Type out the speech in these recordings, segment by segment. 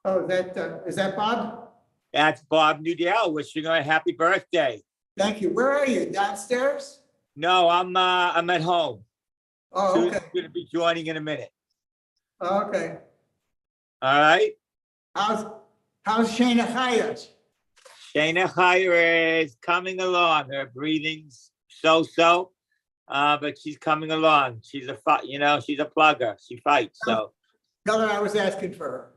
Oh, is that Bob? That's Bob Nudell wishing her a happy birthday. Thank you. Where are you? Downstairs? No, I'm at home. Oh, Susan's okay. gonna be joining in a minute. Oh, okay. All right. How's Shayna Chayat? Shayna Chayr is coming along. Her breathing's so, but she's coming along. She's a she's a plugger. She fights. So Tell her I was asking for her.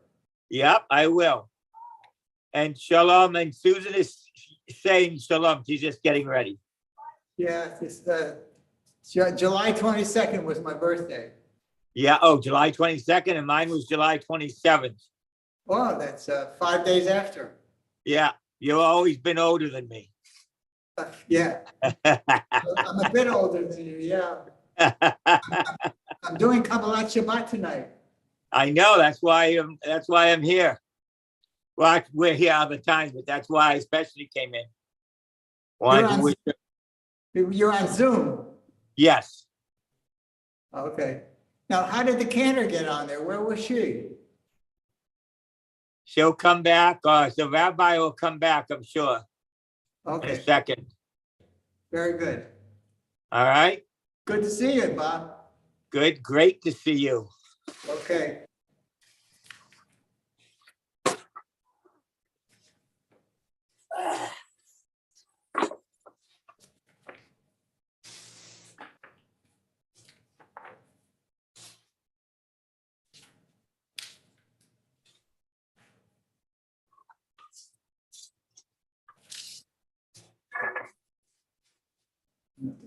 yep, I will. And shalom. And Susan is saying shalom. She's just getting ready. Yeah, it's July 22nd was my birthday. Yeah. Oh, July 22nd, and mine was July 27th. Oh, that's 5 days after. Yeah, you've always been older than me. Yeah, I'm a bit older than you. Yeah, I'm doing Kabbalat Shabbat tonight. I know. That's why I'm here. Well, we're here other times, but that's why I especially came in. You're on Zoom. Yes. Okay. Now, how did the cantor get on there? Where was she? She'll come back, or the rabbi will come back, I'm sure, in Okay, a second. very good. All right. Good to see you, Bob. Good. Great to see you. Okay.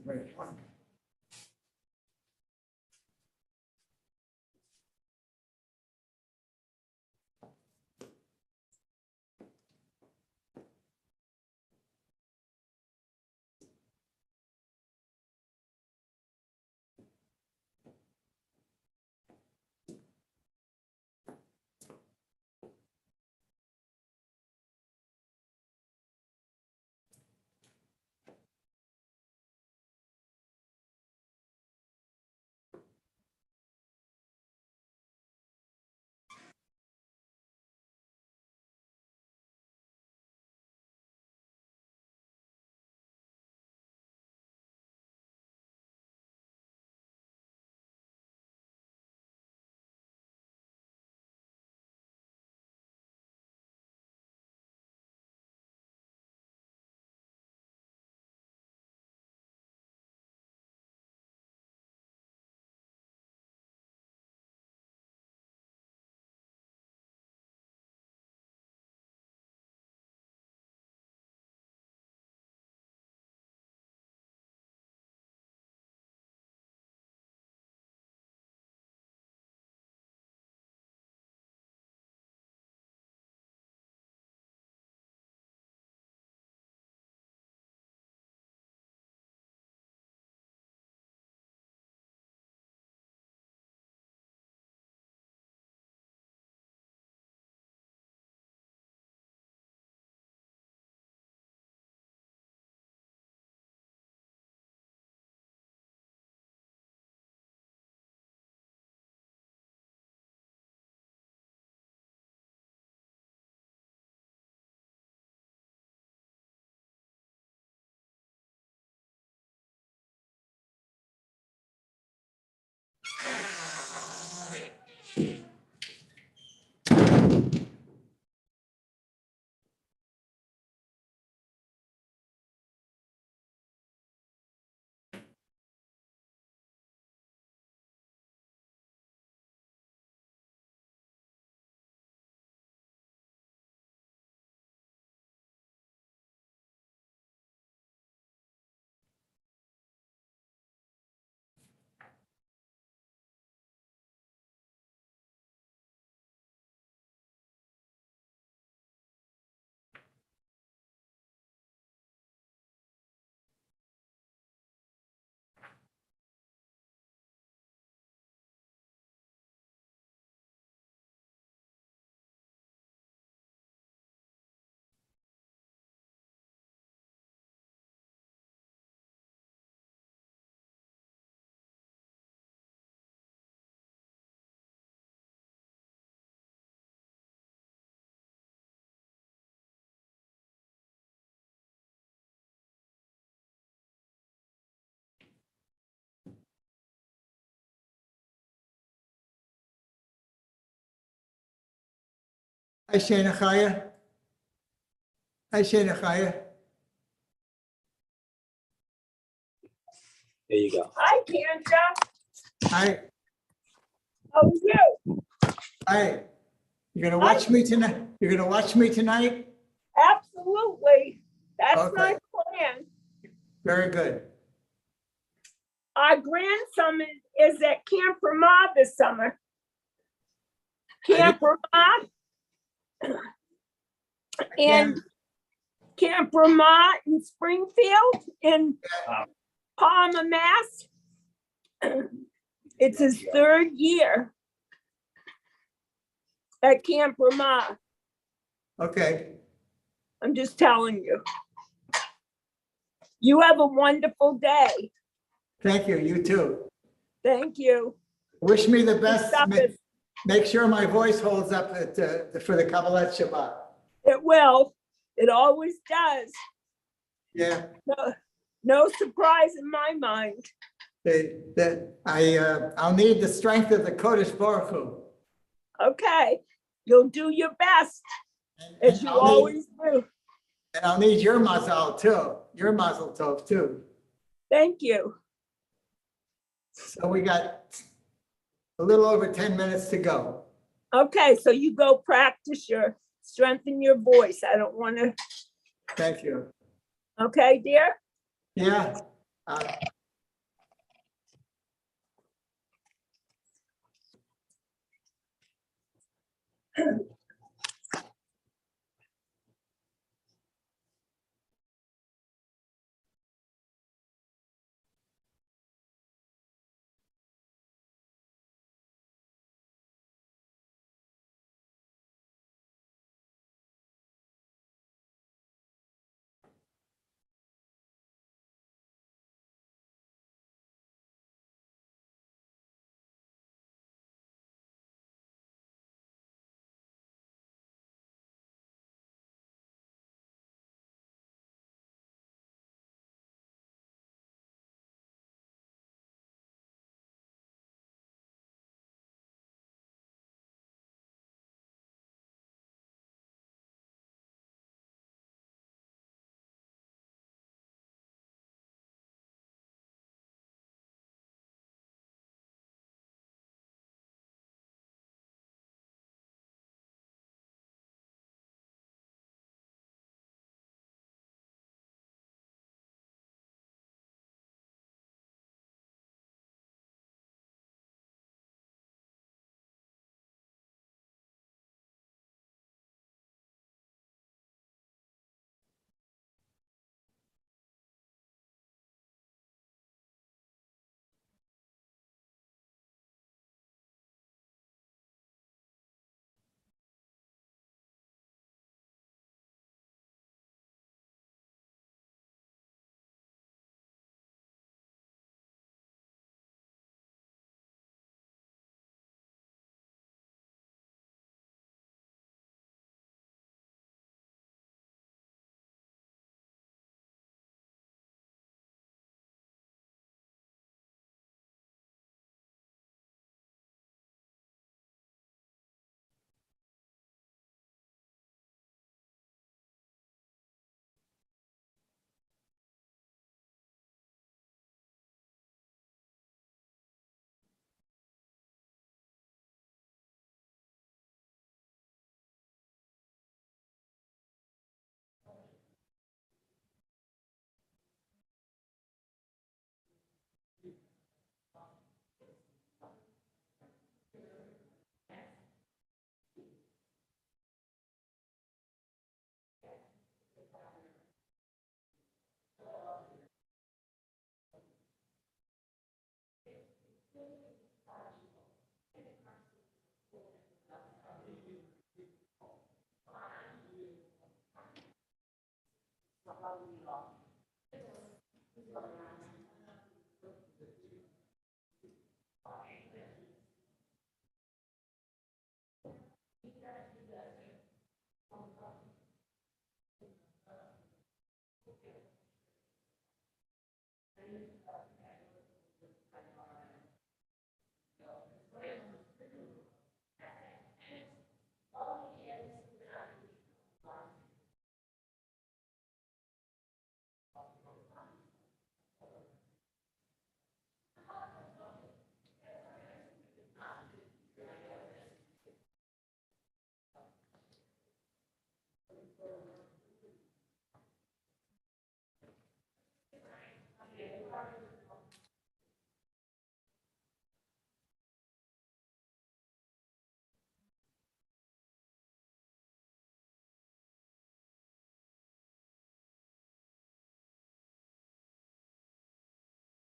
Very fun. Hi, Shana Chaya. Hi, Shana Chaya. There you go. Hi, Kendra. Hi, How are you? hi. You're gonna watch me tonight? You're gonna watch me tonight? Absolutely. That's my Okay. plan. Very good. Our grandson is at Camp Ramah this summer. Camp Ramah and Camp Ramah in Springfield in Palmer, Mass. It's his third year at Camp Ramah. Okay, I'm just telling you. You have a wonderful day. thank you, you too. Thank you. Wish me the best. Stop it. Make sure my voice holds up for the Kabbalat Shabbat. It will. It always does. Yeah, No surprise in my mind. I'll need the strength of the Kodesh Baruch Hu. Okay, you'll do your best, as you always do. And I'll need your mazal too, your mazel tov too. Thank you. So we got a little over 10 minutes to go. Okay, so you go practice strengthen your voice. I don't want to, Thank you. okay, dear? Yeah.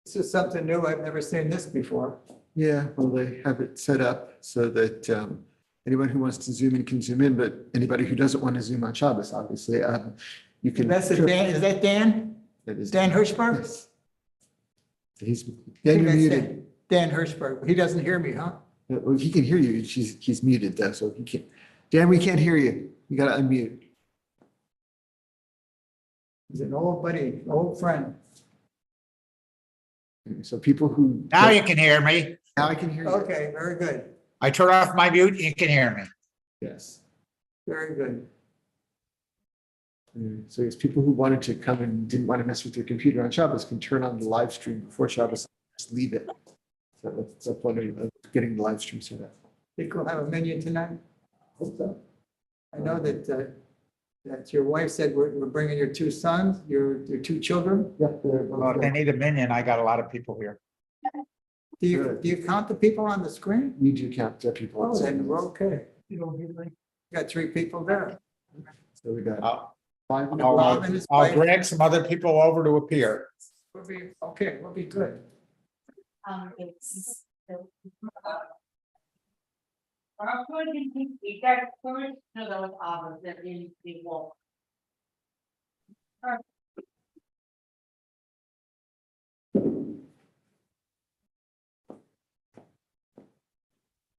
This is something new. I've never seen this before. Yeah, well, they have it set up so that anyone who wants to zoom in can zoom in, but anybody who doesn't want to zoom on Shabbos, obviously, you can. That's a Dan, is that Dan? That is Dan Hirschberg? Yes. He's, I Dan, think you're that's muted. Dan Hirschberg. He doesn't hear me, huh? Well, he can hear you. He's muted though, so he can't. Dan, we can't hear you. You gotta unmute. He's an old buddy, old friend. So people who. Now you can hear me. Now I can hear you. Okay, very good, I turn off my mute, you can hear me. Yes. very good. So it's people who wanted to come and didn't want to mess with their computer on Shabbos can turn on the live stream before Shabbos, just leave it. So that's a point of getting the live stream set up. Think we'll have a menu tonight? Hope so. I know that, that your wife said we're bringing your two sons, your two children. Yeah. Well, if they need a minion, I got a lot of people here. Do you, Good. do you count the people on the screen? We do count people. Oh, then we're okay. You don't hear me? Got 3 people there. So we got I'll, 5. Bob and his I'll wife. drag some other people over to appear. We'll be, okay, we'll be good. It's. According to the that first to those hours that in the wall.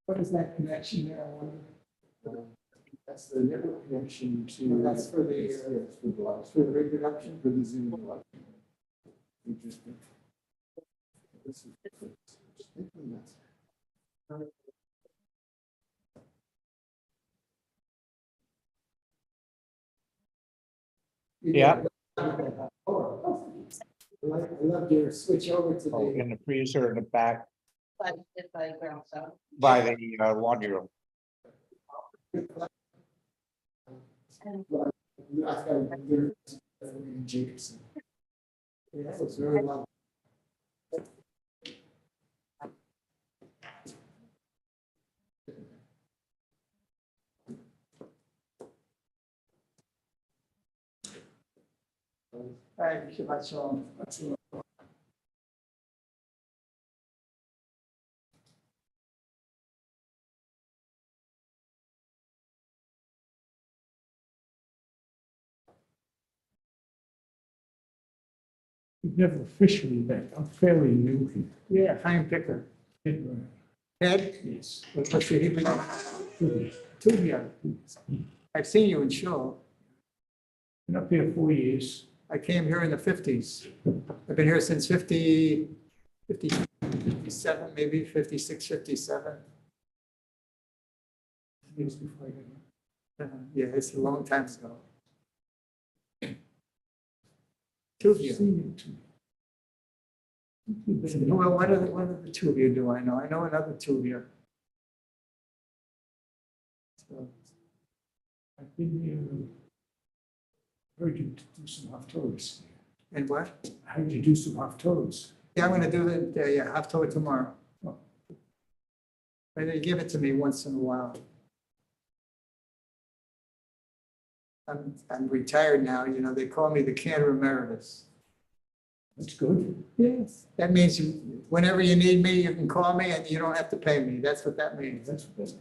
What is that connection there? I wonder? That's the network connection to. That's for the, Yes, for the live, For the reproduction? for the Zoom live. Interesting. This is- just thinking that's- Yeah. I love your switch over to Oh, the, in the freezer in the back But if I ground so. by the laundry room. Jacobson. yeah, that was very well. All right, Shabbat Shalom. We've never officially met. I'm fairly new Yeah, Chaim Picker. here. Ed, Yes. what's your Hebrew name? Tuvia. I've seen you in Shul. Been up here 4 years. I came here in the 50s. I've been here since 50, 57, maybe 56, 57. Years before I got here. Yeah, it's a long time ago. Tuvia. Seen you too. You've been Well, what are the two of you do I know? I know another two of you. So, I've been here. Heard you do some haftorahs. and what? I heard you do some haftorahs. Yeah, I'm gonna do the, yeah, Haftorah tomorrow. Oh. But they give it to me once in a while. I'm retired now, you know, they call me the cantor emeritus. That's good. Yes. That means you, whenever you need me, you can call me and you don't have to pay me. That's what that means. That's what that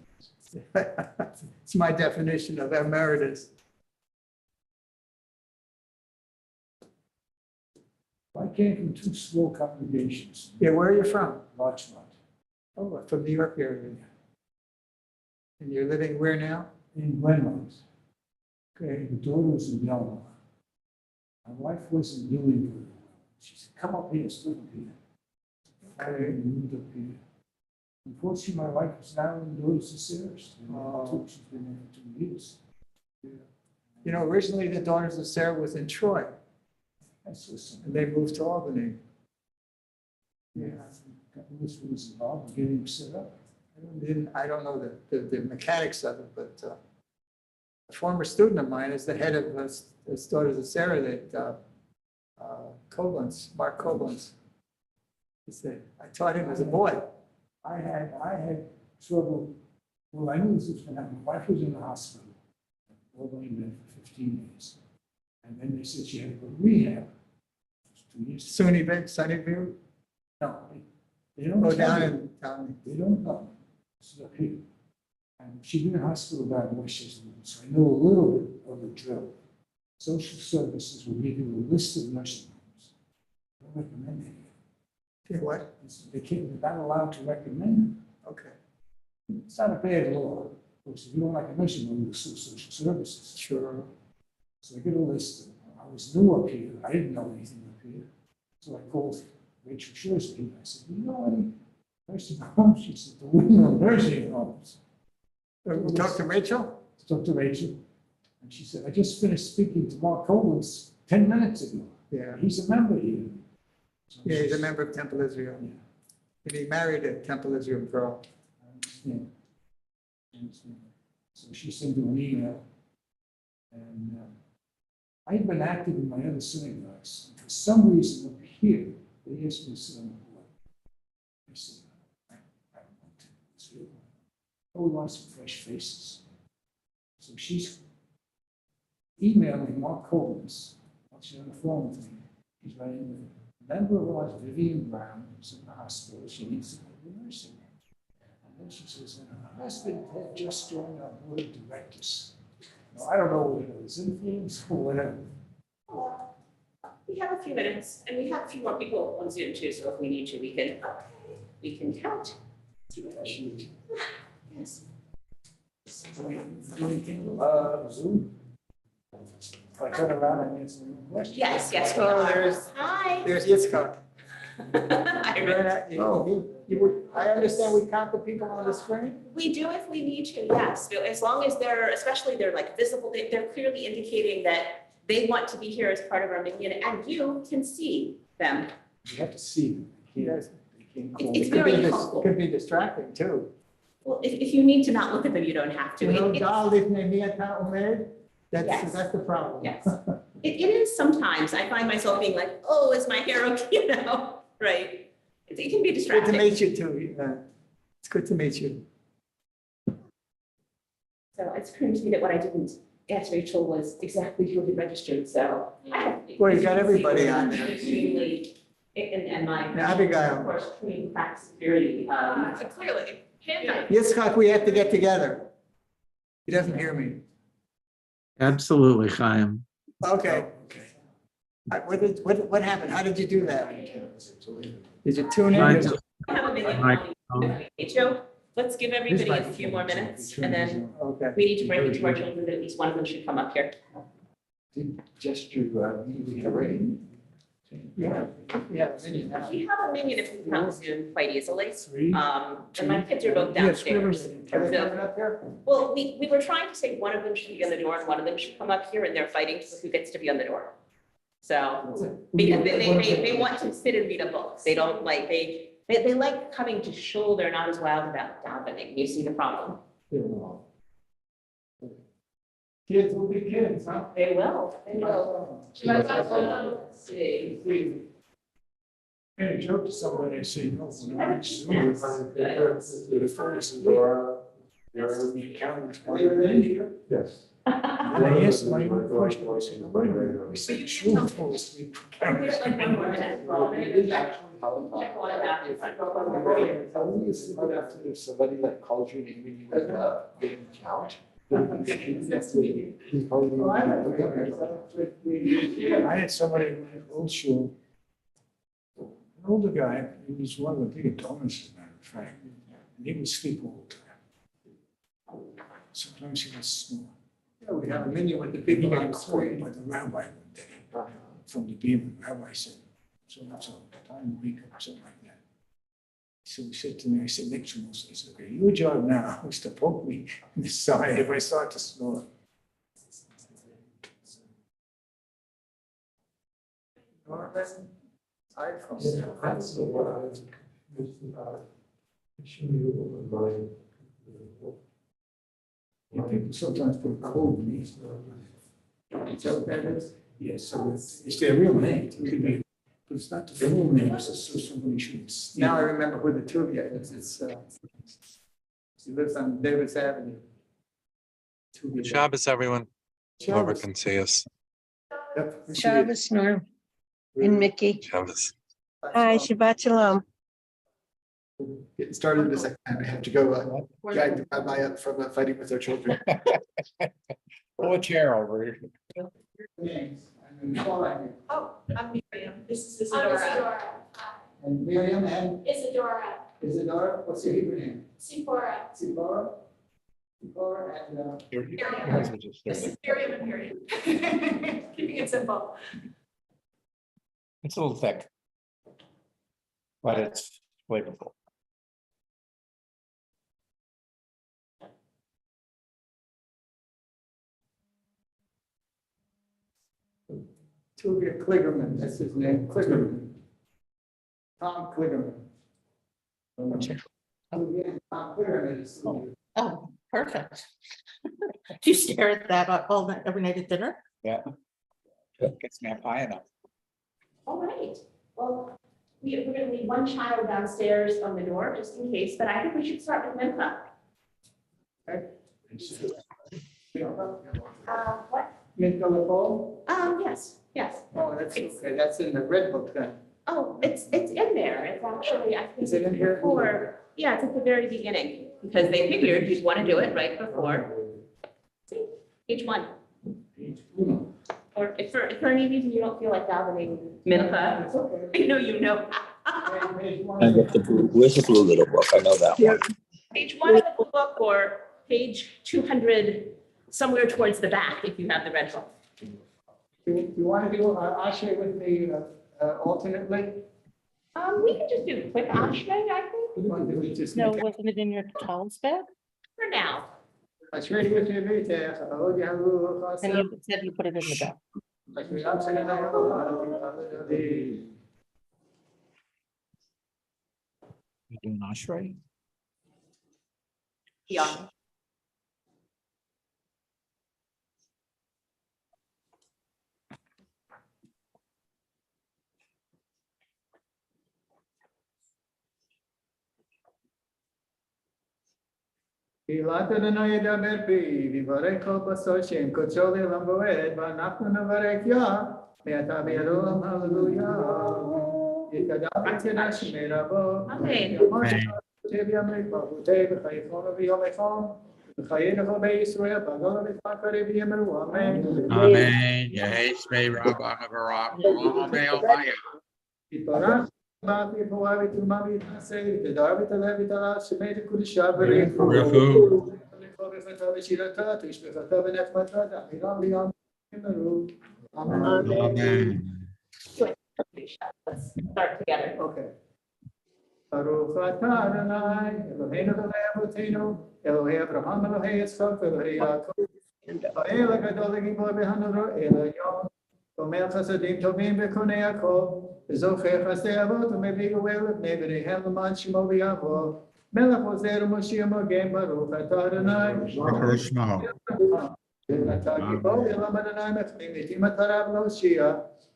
means. It's my definition of emeritus. I came from 2 small congregations, Yeah, where are you from? Larchmont, Oh, from New York area. And you're living where now? in Glenmont. Okay. The daughter was in Belmont. My wife wasn't doing very well. She said, come up here, stay up here. I moved up here. Unfortunately, my wife was now in Louis Sarah's. Oh. She's been there for 2 years. You know, originally the Daughters of Sarah was in Troy That's what's. and they moved to Albany. Yeah, a couple of us was involved in getting him set up. I don't know the mechanics of it, but a former student of mine is the head of the Daughters of Sarah that, Koblenz, Mark Koblenz. He said, I taught him as a boy. I had trouble, well, I knew this was gonna happen. My wife was in the hospital, Albany bed for 15 days. And then they said she had to go to rehab. It was 2 years. Sunnyview, No, they don't. go tell down you. and down. They don't know. This is up here. And she's been in hospital down in Westchester, so I know a little bit of the drill. Social services will give you a list of nursing homes. I don't recommend any. Okay, what? They can't, they're not allowed to recommend them. Okay, It's not a bad law. Of course, if you don't like a nursing home, you sue social services. sure. So I get a list. I was new up here. I didn't know anything up here. So I called Rachel Schursky. I said, you know any nursing homes? She said, we know nursing homes. We'll talk to Rachel? Talked to Rachel. And she said, I just finished speaking to Mark Koblenz 10 minutes ago. Yeah, He's a member here. So yeah, he's a she- member of Temple Israel. Yeah, And he married a Temple Israel girl. I understand. I understand. So she sent him an email. And I had been active in my other synagogues. And for some reason over here, they asked me to sit on the board. I said, I don't want to. It's real. Oh, we want some fresh faces. So she's emailing Mark Koblenz. She's on the phone with me. He's writing, the member of ours, Vivian Brown, is in the hospital. She needs to go to the nursing home. And then she says, her husband had just joined our board of directors. Now, I don't know whether it was influence or whatever. We have a few minutes, and we have a few more people on Zoom too, so if we need to, we can count. Yes. Zoom. If I turn around and answer your question. Yes, we Oh, are. there's- Hi. There's Yitzchak. I- I understand we count the people on the screen? We do if we need to, yes, but as long as they're, especially they're like visible, they're clearly indicating that they want to be here as part of our minion, and you can see them. You have to see them. They can't- Yes. they can't call It's me. very Could be dis- helpful. Could be distracting too. Well, if you need to not look at them, you don't have to. You know, It- Dal לפני מי אתה עומד? Yes. That's the problem. Yes. It is sometimes, I find myself being like, oh, is my hair okay, you know, right? It can be Good to distracting. meet you too. It's good to meet you. So it's occurring to me that what I didn't ask Rachel was exactly who had registered, so. Well, you got everybody on there. Extremely, and my. Yeah, Abigail. Of course, extreme practice security, clearly. Yitzchak, we have to get together. He doesn't hear me. Absolutely, Chaim. Okay. What happened? How did you do that? Did you tune Mine in? just- Have a minute. Microphone. Hey, Joe, let's give everybody a few more minutes, and then we need to break it to our children, that at least one of them should come up here. Did gesture, immediately already. Yeah, yeah. Minion now. We have a minion if we come Zoom quite easily. Three. And my kids are both downstairs. Are they coming up here? Well, we were trying to say one of them should be on the door and one of them should come up here, and they're fighting for who gets to be on the door. So, because they want to sit and read a book. They don't like, they like coming to shul. They're not as wild about davening. You see the problem? Kids will be kids, huh? They will, they will. Let's see. Hey, joke to somebody, I say, no, when I reach Zoom, the first are, they're the accountants. Yes. And I asked my own question, I said, wait a minute, we said, sure, supposed to be. There's like one more minute. Well, maybe check one out if I go over. How is it after somebody like calls your name and you didn't count? I had somebody in my old shul, an older guy, he was one of the big donors, as a matter of fact, and he would sleep all the time. Sometimes he would snore. Yeah, we have a minion with the He big got on caught screen. by the rabbi one day, from the Beamer. Rabbi said, so time a week or something like that. So he said to me, I said, next one, I said, okay, your job now is to poke me in the side if I start to snore. That's the one I was wishing you on my mind. People sometimes put code in these. Is that what that is? Yes, so it's their real name. It could be, but it's not the full name, it's just so somebody shouldn't steal. Now I remember who the Tuvia is. He lives on Davis Avenue. Tuvia. Shabbos, everyone. Whoever Shabbos. can see us. Yep. Shabbos, Norm and Mickey. Shabbos. Hi, Shabbat Shalom. Getting started in a second. I have to go drag the rabbi up from fighting with their children. Pull a chair over here. Names. And then call on you. Oh, I'm Miriam. This is I'm Isadora. Isadora. And Miriam and Isadora. Isadora, what's your Hebrew name? Sephora. Sephora? Sephora and, This is Miriam and Miriam. Keeping it simple. It's a little thick. But it's flavorful. Tuvia Kligerman, that's his name, Kligerman. Tom Kligerman. Tuvia and Tom Kligerman is Tuvia. Oh, perfect. Do you stare at that all night, every night at dinner? Yeah. Gets me up high enough. All right. Well, we're going to leave one child downstairs on the door just in case, but I think we should start with Mincha. What? Minka Lepol? Yes. Oh, that's okay, that's in the red book then. Oh, it's in there. It's actually, I think. Is it in here? Before, yeah, it's at the very beginning, because they figured you'd want to do it right before. See, page 1. Or if for any reason you don't feel like davening Mincha, It's okay. I know you know. Page one. Where's the blue little book? I know that one. Page 1 of the book or page 200, somewhere towards the back if you have the red book. Do you want to do Asher with me alternately? We can just do quick Ashrei, I think, You want to do it just? No, wasn't it in your child's bag? for now. Asher with me, Vite, Hold Yahu, And you said you put it in the bag. You doing Ashrei? Yeah. Ilata na yedaber pi, vivarek kol basar shem kochol elam boed, v'anachnu navarek ya, ve'ata b'yadolam hallelujah. Yikadam v'kedash merabo. Amen. Tev yamrik b'chutei v'chayifon v'yom echon, v'chayedecho be'Yisrael, v'agol v'chakare v'yemeru, amen. Amen. Yes, may Rabbi Barak. Amen. Yitbarach b'ati po'ah v'tumah v'yitnaseh, v'tadar v'talev v'talav shemei t'kudisha v'rechu. Refu. Amen. Let's start together. Okay. Baruch atah Adonai, Eloheinu v'Eloi Avotenu, Elohei Avraham, Elohei Yitzchak, Elohei Yaakov, Ha'el HaGadol HaGibor B'Hanuro, Eloyon, Omer Chasadim Tovim V'Konei Hakol, V'Zocher Chasdei Avot, U'Mevii U'el L'bnei B'neihem L'man Shemo V'Yavo, Melech Ozer U'Moshiach Mogen, Baruch atah Adonai. Shmo. אתה גיבור ילם אדוני מחמים מתים אתה רב להושיע,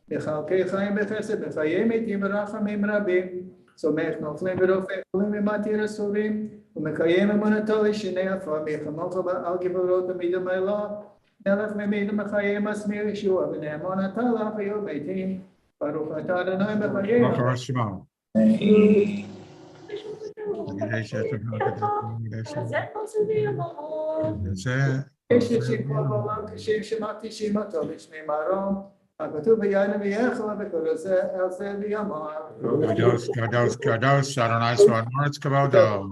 מחלקי חיים בחסד בחיי מתים ברחמים רבים, צומח נופלים ורופא חולים ומתיר אסורים, ומקיים אמונתו לשיני עפר, מלחמוך על גיבורות תמיד ומעלה, מלך ממיד ומחיי מסמיר ישוע, ונאמון אתה לך ויהיו מתים, ברוך אתה אדוני בחיי. Shmo. That's it. כשם כל בעולם כשם שמעתי שמתו בשמי מרום, הכתוב ביין אביך ובכל זה אל זה ויאמר. Kadosh, Kadosh, Kadosh, Adonai Svanarts Kavodo.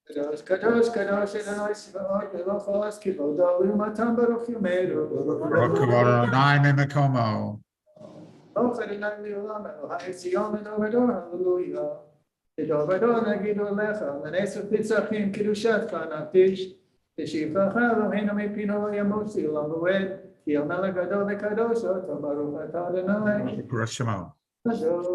קדוש קדוש קדוש אדוני צבאות ולא חולס כבודו ולמתם ברוך יאמרו. Baruch Adonai Mekomo. ברוך אדוני לעולם אלוהי ציון לדור ודור הללויה. לדור ודור נגידו לך לנצח נצחים קדושתך נקדיש. תשיבך אלוהינו מפינו לא ימות לעולם ועד, כי המלך גדול וקדוש אותו ברוך אתה אדוני. Baruch Shmo. קדוש.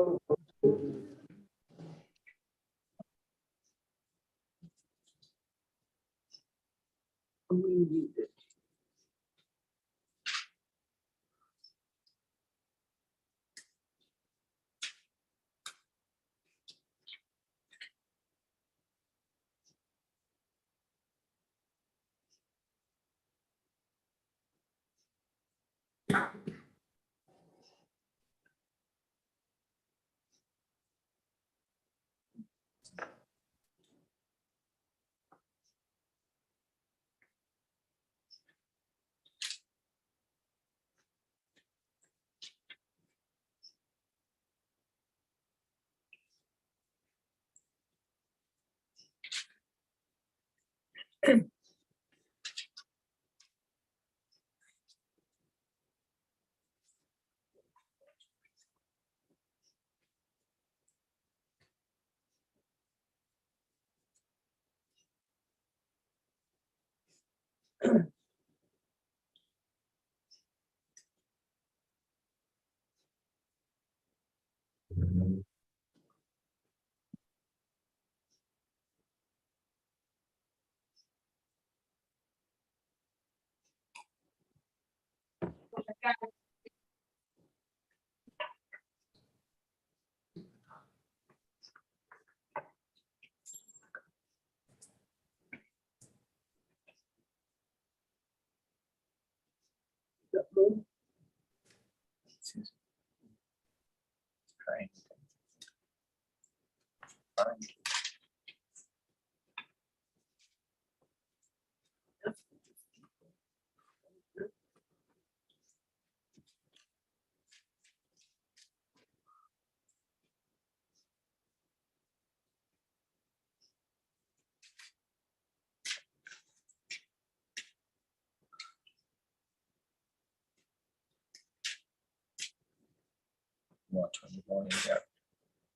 Watch when you're going in there.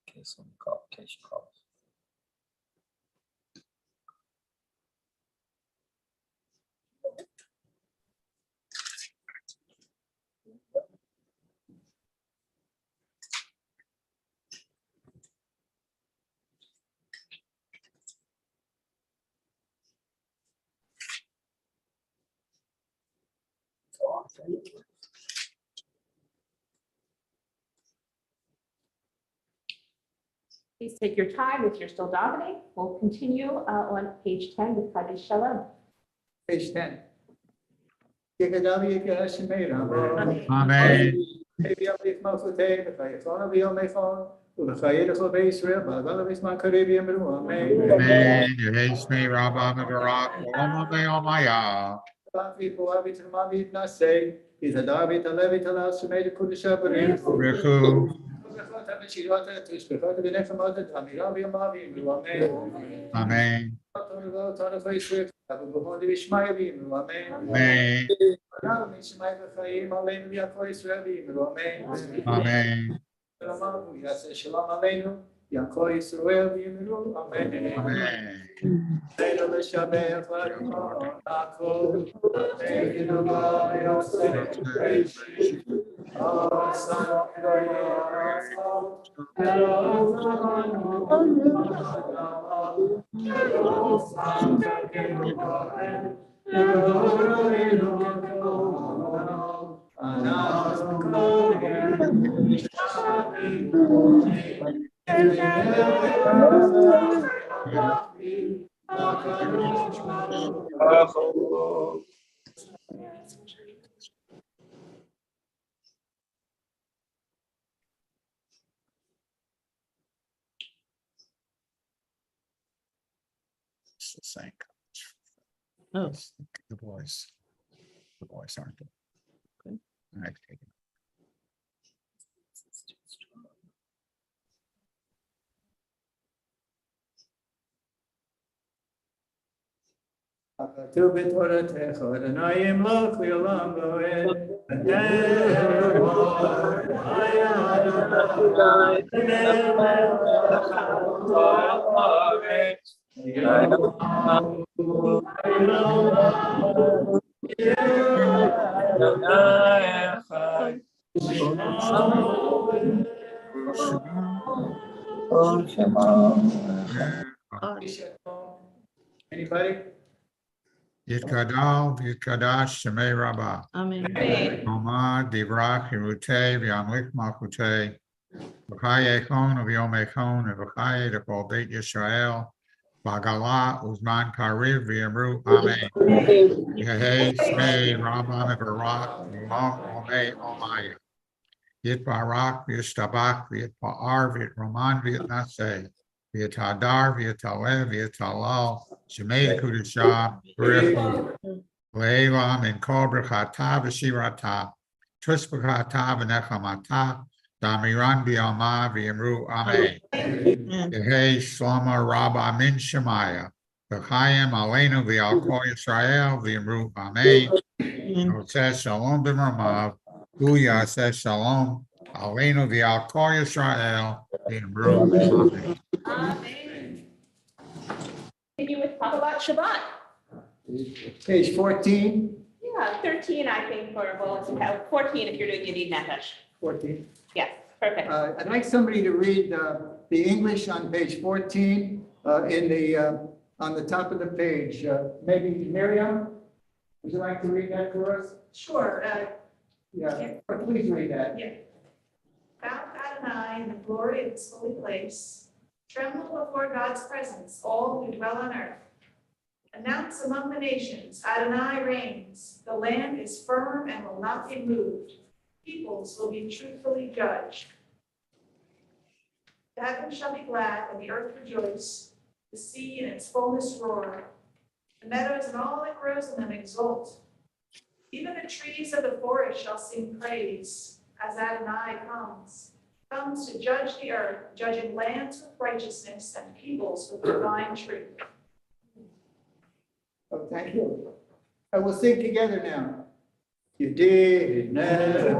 In case some complication calls. Please take your time if you're still davening. We'll continue on page 10 with Kaddish Shalom. Page 10. Yekadavi Yekashimei Rabo. Amen. Maybe I'll leave Malchutei, if I phone of your phone, with a Chayed of Israel, but I'll leave my Caribbean. Amen. Amen. Yeheshme Rabba Megarak. Olam Omaya. People have it to Mavid Nasei. Is a David, a Levit, a Las, who made a Kudusha Barim. Riku. Amen. Amen. Amen. Shalom Aleinu, Yaakov Yisrael v'Yimru, Amen. Amen. Leila l'shabech l'Adon, Yaakov, Amen. V'Yimru Yosef, Reishi, Asan V'Yasol, Elohim, Elohim, Elohim, It's the same. Oh. The boys aren't. Okay. I've taken. Tu b'toratecha, Adonai imloch v'olam bo'ed. Anybody? It Yitkadal, Yitkadash, Shemei Rabbah. Amen. Roma, Divrach, Hirute, V'yamlik Malchute, V'chaye Echon, V'yom Echon, V'chaye Dekol Beit Yisrael, V'agala, Uzman Kariv, V'yamru, Amen. Yehei, Shmei, Rabbah, V'barak, V'lom, Omei, Omaya. Yitbarak, V'yishtabach, V'yitpa'ar, V'yitroman, V'yitnaseh, V'yitadar, V'yitaleh, V'yitalal, Shemei Kudishah, B'rechu. Leila min kol brachata v'shirata, tushbachata v'nechamata, damiran b'yama v'yamru amen. Yehei shlama rabba min shemaya, v'chayim aleinu v'al kol Yisrael v'yamru amen. Yoseh shalom b'mamav, hu yaseh shalom aleinu v'al kol Yisrael v'yamru amen. Amen. Continue with Kabbalat Shabbat. Page 14. Yeah, 13, I think, or well, it's about 14 if you're doing Yedid Nefesh. 14. Yes, perfect. I'd like somebody to read the English on page 14 in the on the top of the page. Maybe Miriam, would you like to read that for us? Sure. Yeah, please read that. Yeah. Bow Adonai in the glory of his holy place. Tremble before God's presence, all who dwell on earth. Announce among the nations, Adonai reigns. The land is firm and will not be moved. Peoples will be truthfully judged. The heavens shall be glad and the earth rejoice. The sea and its fullness roar. The meadows and all that grows in them exult. Even the trees of the forest shall sing praise as Adonai comes to judge the earth, judging lands with righteousness and peoples with divine truth. Oh, thank you. I will sing together now. You did never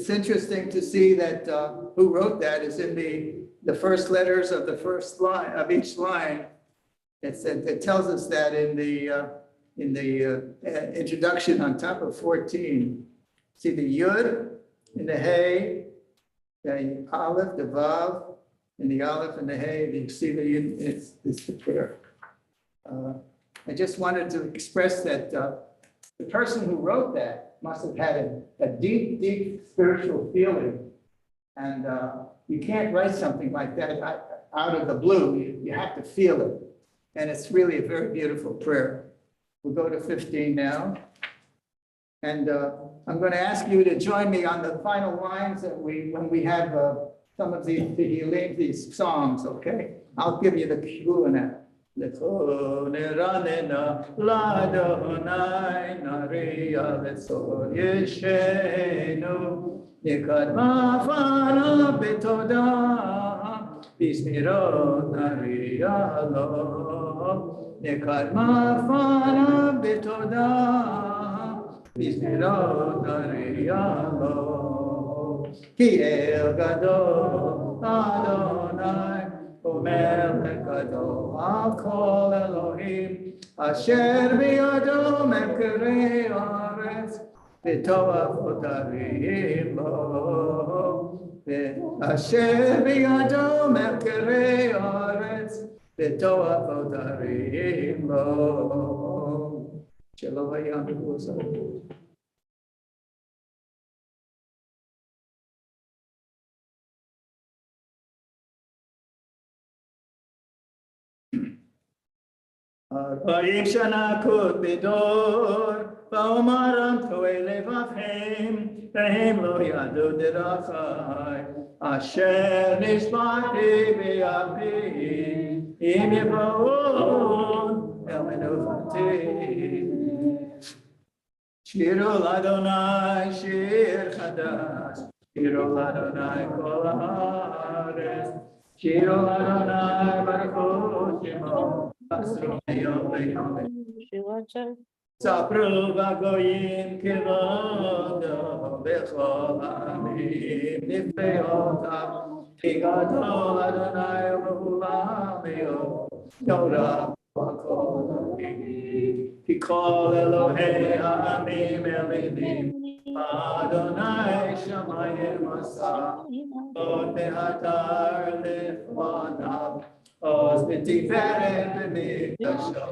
It's interesting to see that who wrote that is in the first letters of the first line of each line. It tells us that in the introduction on top of 14. See the Yud and the Hey, the Aleph, the Vav, and the Aleph and the Hey. You see the Yud, it's the prayer. I just wanted to express that the person who wrote that must have had a deep, deep spiritual feeling. And you can't write something like that out of the blue. You have to feel it. And it's really a very beautiful prayer. We'll go to 15 now. And I'm going to ask you to join me on the final lines that when we have some of these psalms, okay? I'll give you the cue in that. Bizmirot Ariyalo, Ki El Gadol Adonai, Umelech Gadol Al Kol Elohim, Asher Biyado Mekirei Haaretz, V'toachot Ariyim Lo, Asher Biyado Mekirei Haaretz, V'toachot Ariyim Lo. Shalom Hayam. Arba'im shana kut bidor, va'omaram to'e levavhem, vehem lo yadu derachai, asher nishbati bi'api, im yeva'on el menufati. Shiru l'Adonai shir chadash, Shiru l'Adonai kol haaretz, Shiru l'Adonai baruch hu shemo, Asru meyom leyom. Sapru v'goyim kevodo, b'chol ha'amim nifeotav, ki gadol Adonai u'mehulam meyom, Yorah v'kol ha'amim. Ki kol Elohei ha'amim Elohim, Adonai shamayim asa, od be'adar lefanav, oz b'tiferet b'mikdasho,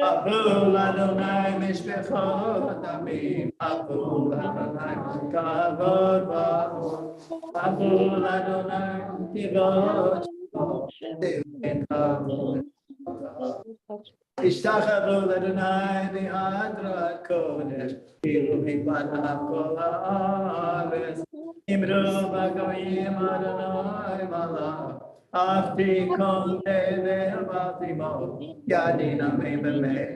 Avul Adonai mishpechot amim, Avul Adonai kavod v'amor, Avul Adonai kivod v'amor. Ishtachadu l'Adonai v'hadrat kodesh, Ilu mipanav kol haaretz, Imru v'goyim Adonai malach, Avti kol tevel v'atimo, Yadin amim b'mei.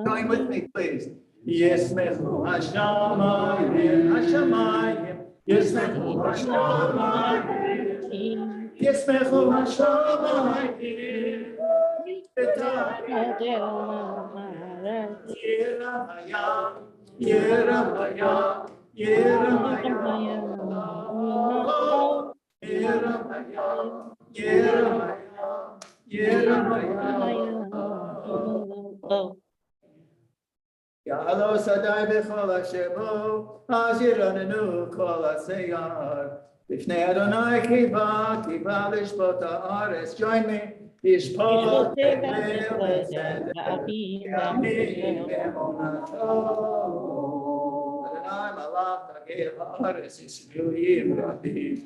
Join with me, please. Yismechu hashamayim, hashamayim, Yismechu hashamayim, Yismechu hashamayim. Ya'alo sadai b'chol hashemo, aziranenu kol haseyar. B'fnei Adonai kiva lishpot haaretz. Join me. Yishpot tevel v'tzedek, yamim be'emunato. Adonai malach hagei haaretz yisraelim rabim.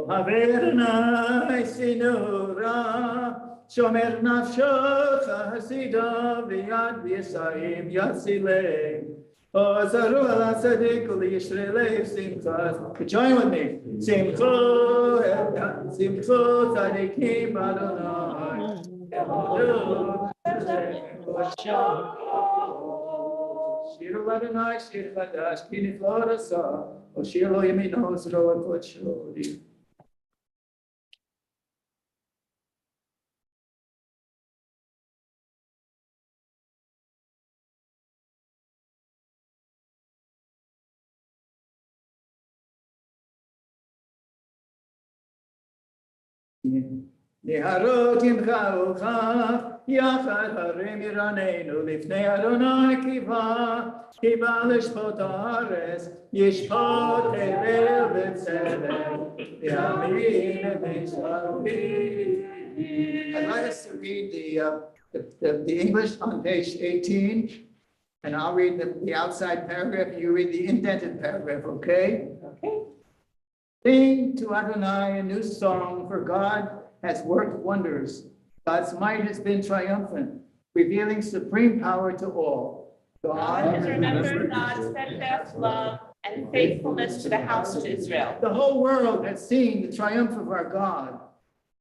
Haverna sinura, shomer nafsho chasida v'yad v'yisayim yatzilei. Ozaru ala tzadik u'liyishrelei simchas. Join with me. Simcho tzadikim Adonai. Shiru Adonai shir chadash ki niflor asa. O shir lo yamino zro akot shori. Neharot yimcha uchav, yachad harim yiranenu, lifnei Adonai kiva lishpot haaretz, yishpot tevel v'tzedek, yamim v'yisraelim. I'd like us to read the English on page 18. And I'll read the outside paragraph, you read the indented paragraph, okay? Okay. Sing to Adonai a new song, for God has worked wonders. God's might has been triumphant, revealing supreme power to all. God has remembered God's steadfast love and faithfulness to the house of Israel. The whole world has seen the triumph of our God.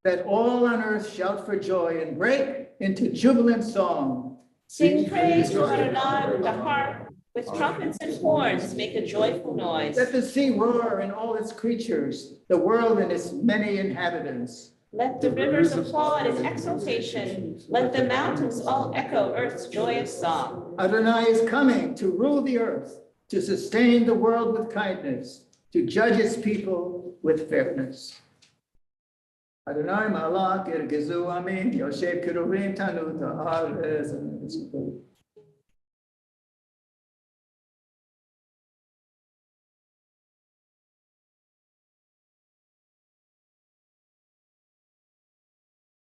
Let all on earth shout for joy and break into jubilant song. Sing praise to Adonai with the harp, with trumpets and horns, make a joyful noise. Let the sea roar and all its creatures, the world and its many inhabitants. Let the rivers applaud in exultation. Let the mountains all echo earth's joyous song. Adonai is coming to rule the earth, to sustain the world with kindness, to judge its people with fairness. Adonai malach irgezu amin, yoshev kiruvim tanu ta'arez.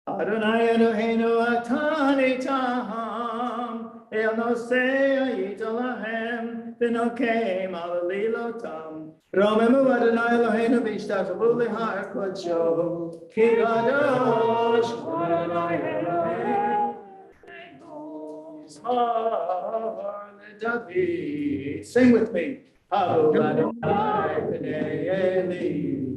Adonai Eloheinu atani taham, el nosei ayit alahem, v'nokeim alalilotam. Romemu Adonai Eloheinu v'ishtachavu lehar kodsho, ki kadosh Adonai Eloheinu, Yismar leDavid. Sing with me. Havu Adonai b'nei Eli.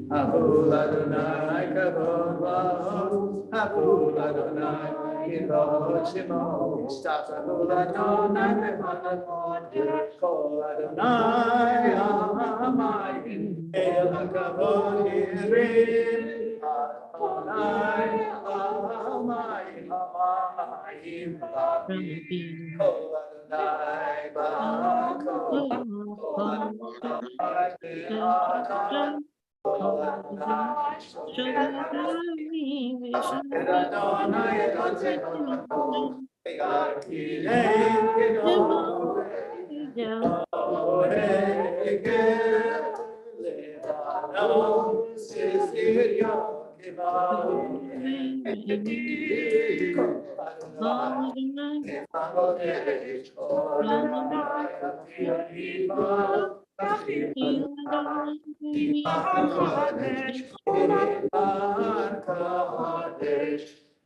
Havu Adonai kavod v'od, Havu Adonai kivod shemo, Yishtachavu Adonai v'chol kol Adonai ha'amayim, el hakavod yirim, Adonai ha'amayim, ha'amayim ha'amayim, kol Adonai ba'akol, kol Adonai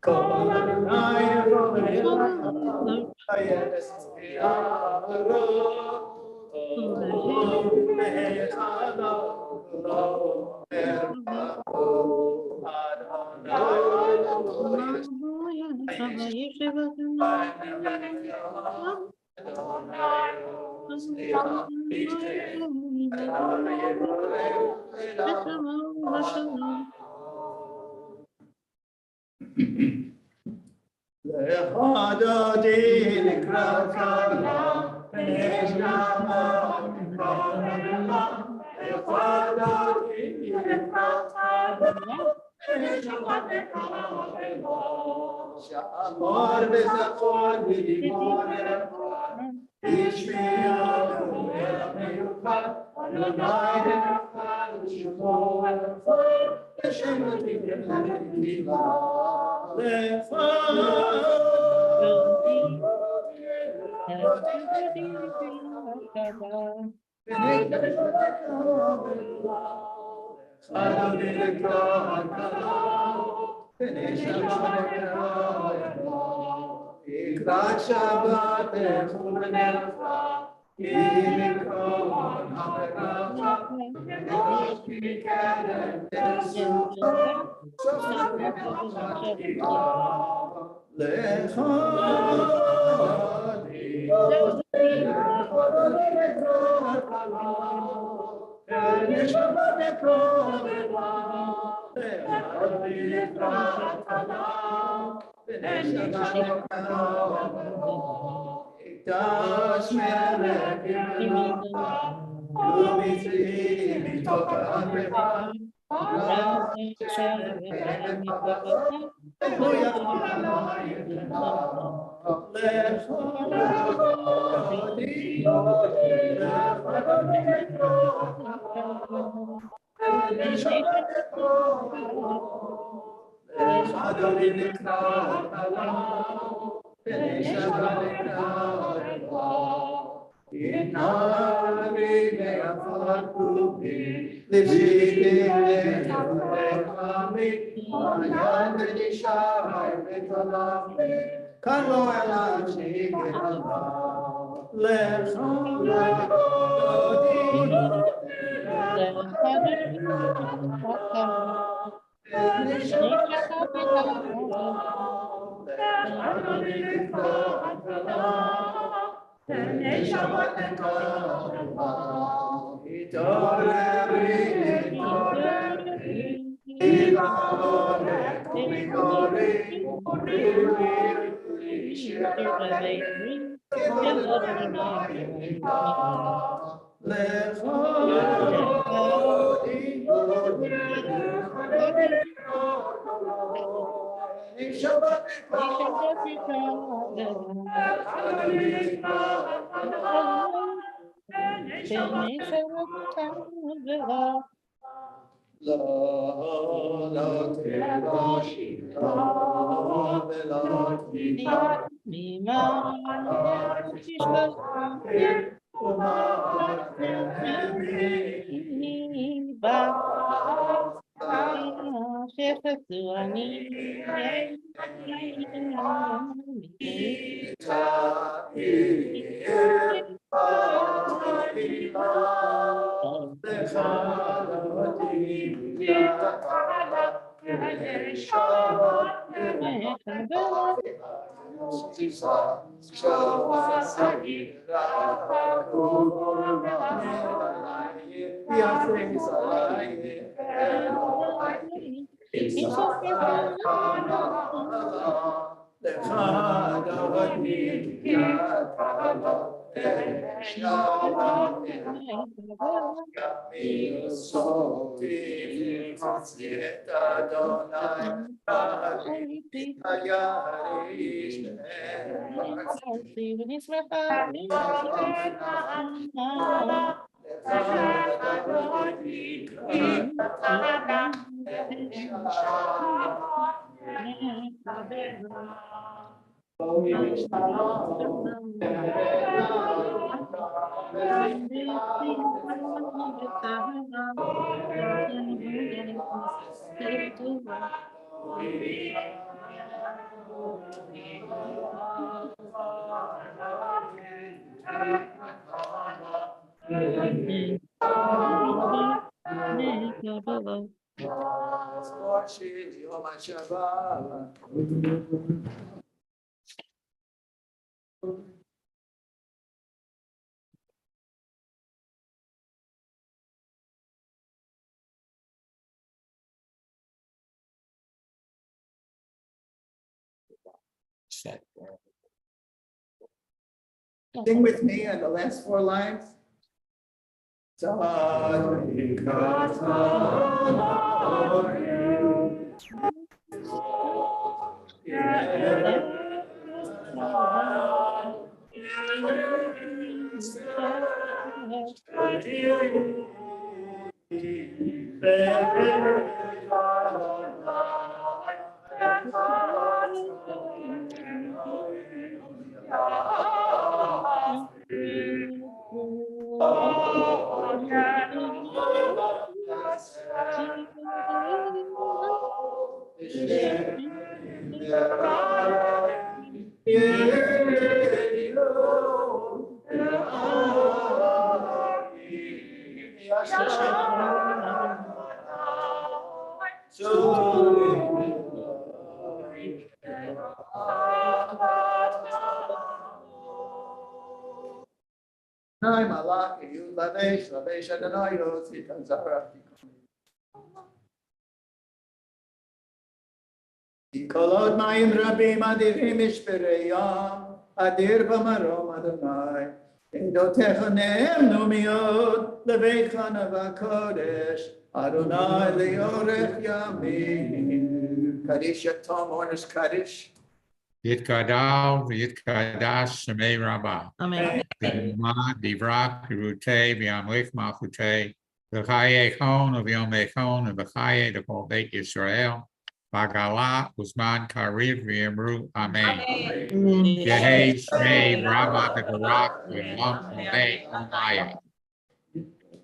Kabbalat Shabbat Nari Neafar Kubi, Lipsiti Neafami, Mayan Nishai Betalami, Kano Elachi Gehama, Sing with me on the last 4 lines. Kolod mayim rabim adirim ishpereyam adir b'marom Adonai Edotecha ne'emnu miod levecha navakodesh Adonai leorech yamim Kaddish Yatom, honors Kaddish. Yitkadal, Yitkadash, Shemei Rabbah. Amen. B'numa, Divrak, Pirutei, V'yamlich Malchutei, V'chaye Chon, V'yom Echon, V'chaye, the whole Beit Israel. Bagala Usman Karib V'Yamru Amen. Amen. Yehi Shmei Rama Begarak V'Lam Olei Omaya.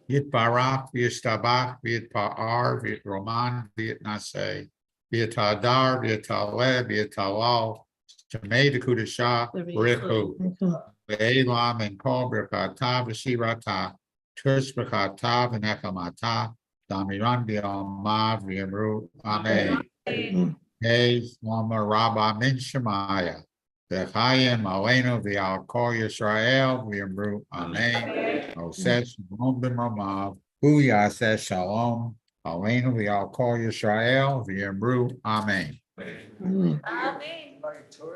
Yitbarach V'Yishtabach V'Yitpa'ar V'Yit-Roman V'Yit-Naseh V'Yitadar V'Yitaleh V'Yitalal Shemei Dekudashah Richu Ve'elam and Kol B'Rachata V'Shirata Tush B'Chata V'Nechamata Damiran V'Yalma V'Yamru Amen. Hey, Lama Rabba Min Shemaya V'Chayim Aleinu V'Al Kol Yisrael V'Yamru Amen. Oseh Shalom B'Mamav Hu Yaseh Shalom Aleinu V'Al Kol Yisrael V'Yamru Amen. Amen.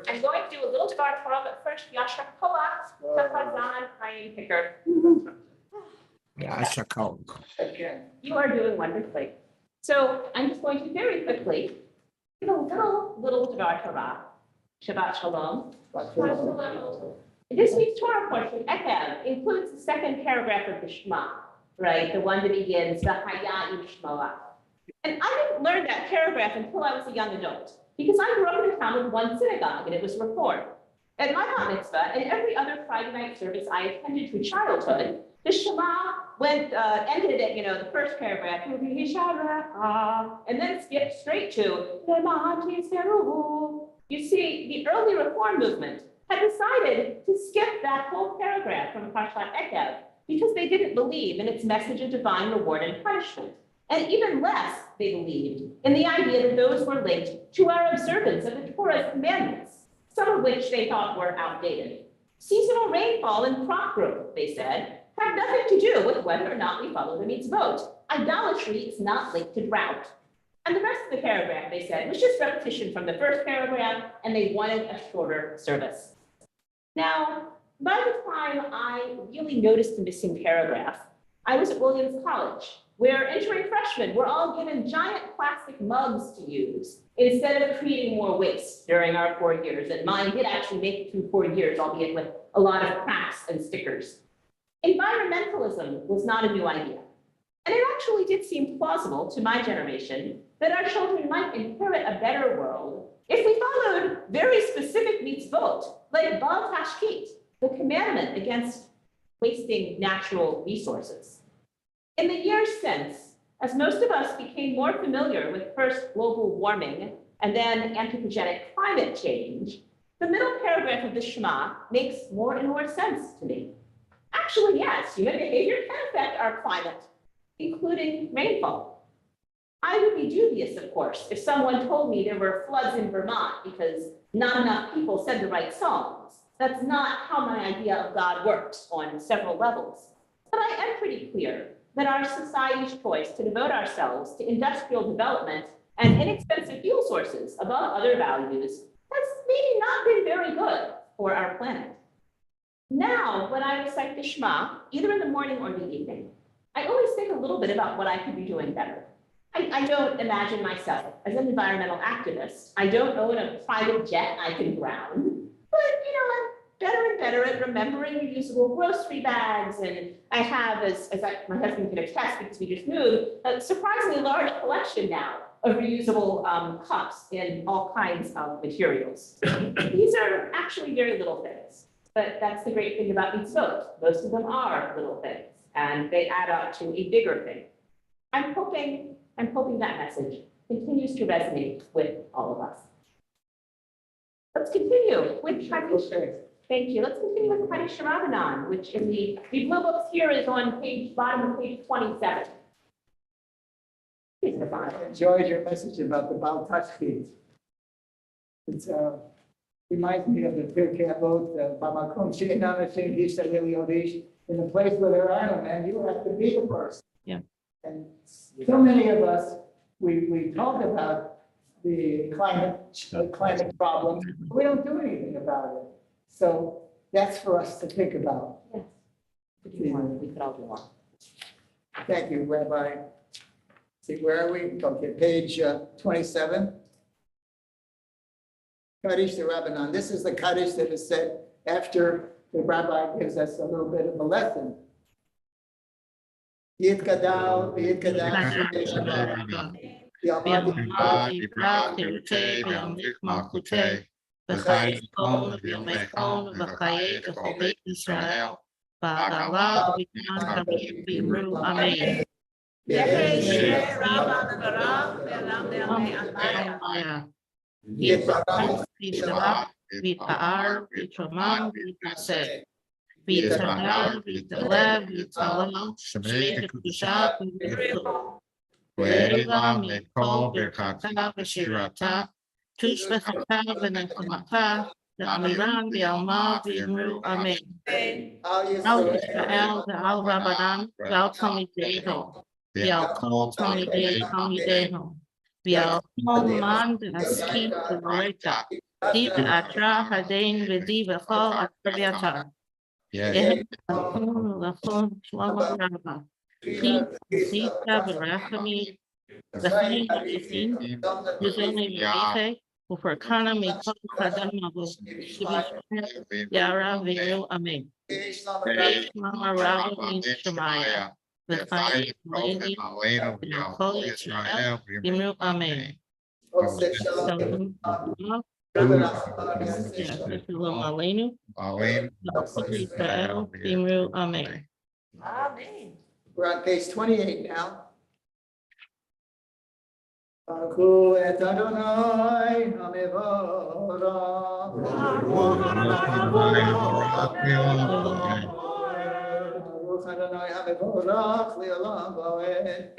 I'm going to do a little Devar Torah, but first, Yasha Kolach, Tafazan, Chaim Picker. Yashakol. You are doing wonderfully. So I'm just going to very quickly give a little Devar Torah. Shabbat Shalom. This week's Torah portion, Ekev, includes the second paragraph of the Shema, right? The one that begins, V'haya Yishmoah. And I didn't learn that paragraph until I was a young adult, because I grew up in a town with one synagogue, and it was Reform. At my bat mitzvah and every other Friday night service I attended through childhood, the Shema ended at, the first paragraph, and then skipped straight to, you see, the early Reform movement had decided to skip that whole paragraph from Parshat Ekev because they didn't believe in its message of divine reward and punishment. And even less, they believed in the idea that those were linked to our observance of the Torah's commandments, some of which they thought were outdated. Seasonal rainfall and crop growth, they said, have nothing to do with whether or not we follow the mitzvot. Idolatry is not linked to drought. And the rest of the paragraph, they said, was just repetition from the first paragraph, and they wanted a shorter service. Now, by the time I really noticed the missing paragraph, I was at Williams College, where entering freshmen were all given giant plastic mugs to use instead of creating more waste during our 4 years. And mine did actually make it through 4 years, albeit with a lot of cracks and stickers. Environmentalism was not a new idea. And it actually did seem plausible to my generation that our children might inherit a better world if we followed very specific mitzvot, like Bal Tashkit, the commandment against wasting natural resources. In the years since, as most of us became more familiar with first global warming and then anthropogenic climate change, the middle paragraph of the Shema makes more and more sense to me. Actually, yes, human behavior can affect our climate, including rainfall. I would be dubious, of course, if someone told me there were floods in Vermont because not enough people said the right songs. That's not how my idea of God works on several levels. But I am pretty clear that our society's choice to devote ourselves to industrial development and inexpensive fuel sources above other values has maybe not been very good for our planet. Now, when I recite the Shema, either in the morning or the evening, I always think a little bit about what I could be doing better. I don't imagine myself as an environmental activist. I don't own a private jet I can ground, but I'm better and better at remembering reusable grocery bags. And I have, my husband can attest because we just moved, a surprisingly large collection now of reusable cups in all kinds of materials. These are actually very little things, but that's the great thing about mitzvot. Most of them are little things, and they add up to a bigger thing. I'm hoping that message continues to resonate with all of us. Let's continue with Kaddish. Thank you. Let's continue with Kaddish Rabbanan, which in the blue books here is on bottom of page 27. Please, I enjoyed your message about the Bal Tashkit. It reminds me of the Pirkei Avot, Bamakom she'enan Hashem yisrael yodish. In the place where there are no men, you have to be the person. Yeah. And so many of us, we talk about the climate problems, but we don't do anything about it. So that's for us to think about. Yes. We could all do more. Thank you, Rabbi. See, where are we? Okay, page 27. Kaddish the Rabbanan. This is the Kaddish that is said after the rabbi gives us a little bit of a lesson. Yitkadal, Bimba, Dibra, Dirute, Biamlik, Malkute, Bechai, Kon, Biomekon, Bechaye, Bechobet Israel, Bagala, Bitan, Kabir, Bimru, Amen. Vita Vitaar, Vitraman, Vitase, Vitanel, Vitalev, Vitalam, Shemeka Kusha, Vitu, Veila, Meko, Berkata, Vashirata, Tushbekata, Venekamata, the Amiran, the Alma, Vimru, Amen. Al Israel, the Al Rabadan, Val Tommy Deho, the Al Kol Tommy Day, Tommy Deho, the Al Kol Man, the Aski, the Loretta, Diva Atra, Hadain, Vidiva Fall, Atraviata. Yes. the phone, Shlomo Rabba. Sita Barachami, the Hani Hafifin, Yuzoni Marife, Ufarkana Mikol Kadama was Yara Viru Amen. Mama Rabba means Shemaya. The Chai Lady, Kol Israel, Viru Amen. Shalom Aleinu. Kol Israel, Viru Amen. Amen. We're on page 28 now. Baruch et Adonai HaMevorach. Baruch Adonai HaMevorach Le'olam Va'ed.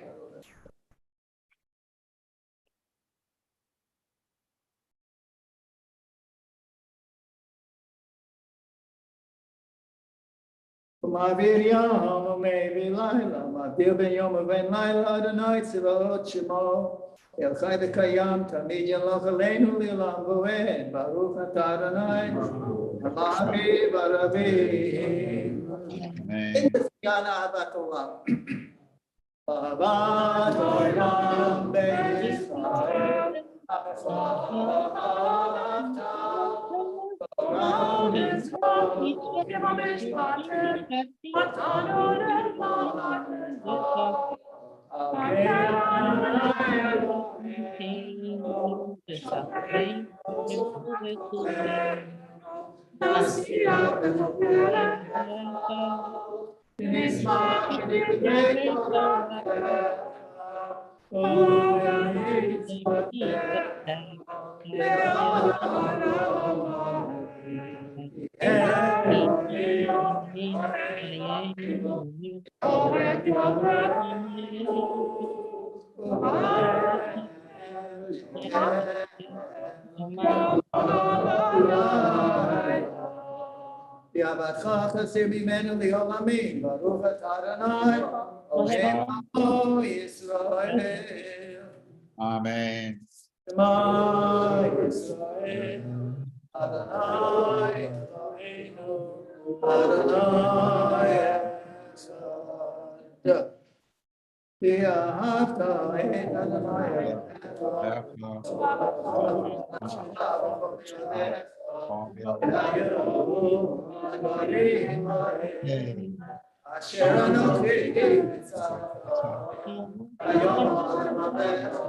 Ma'avir yom u'me'avir layla, ma'avir ben yom u'ben layla, Adonai tziva'ot shemo. El chai v'kayam, tamid yaloch aleinu li'olam v'oed. Baruch atah Adonai, ha'ma'avir v'aravim. In the Siyana Ahavat Olam. Ahavat Olam be'Yisrael, Yavacha chasir bimenu li'olamim, Baruch atah Adonai, Eloheinu Yisrael. Amen. Shema Yisrael, Adonai Eloheinu, Adonai Echad. V'ahavta et Adonai Asher Anochi Mitzvah Hayom Alemecha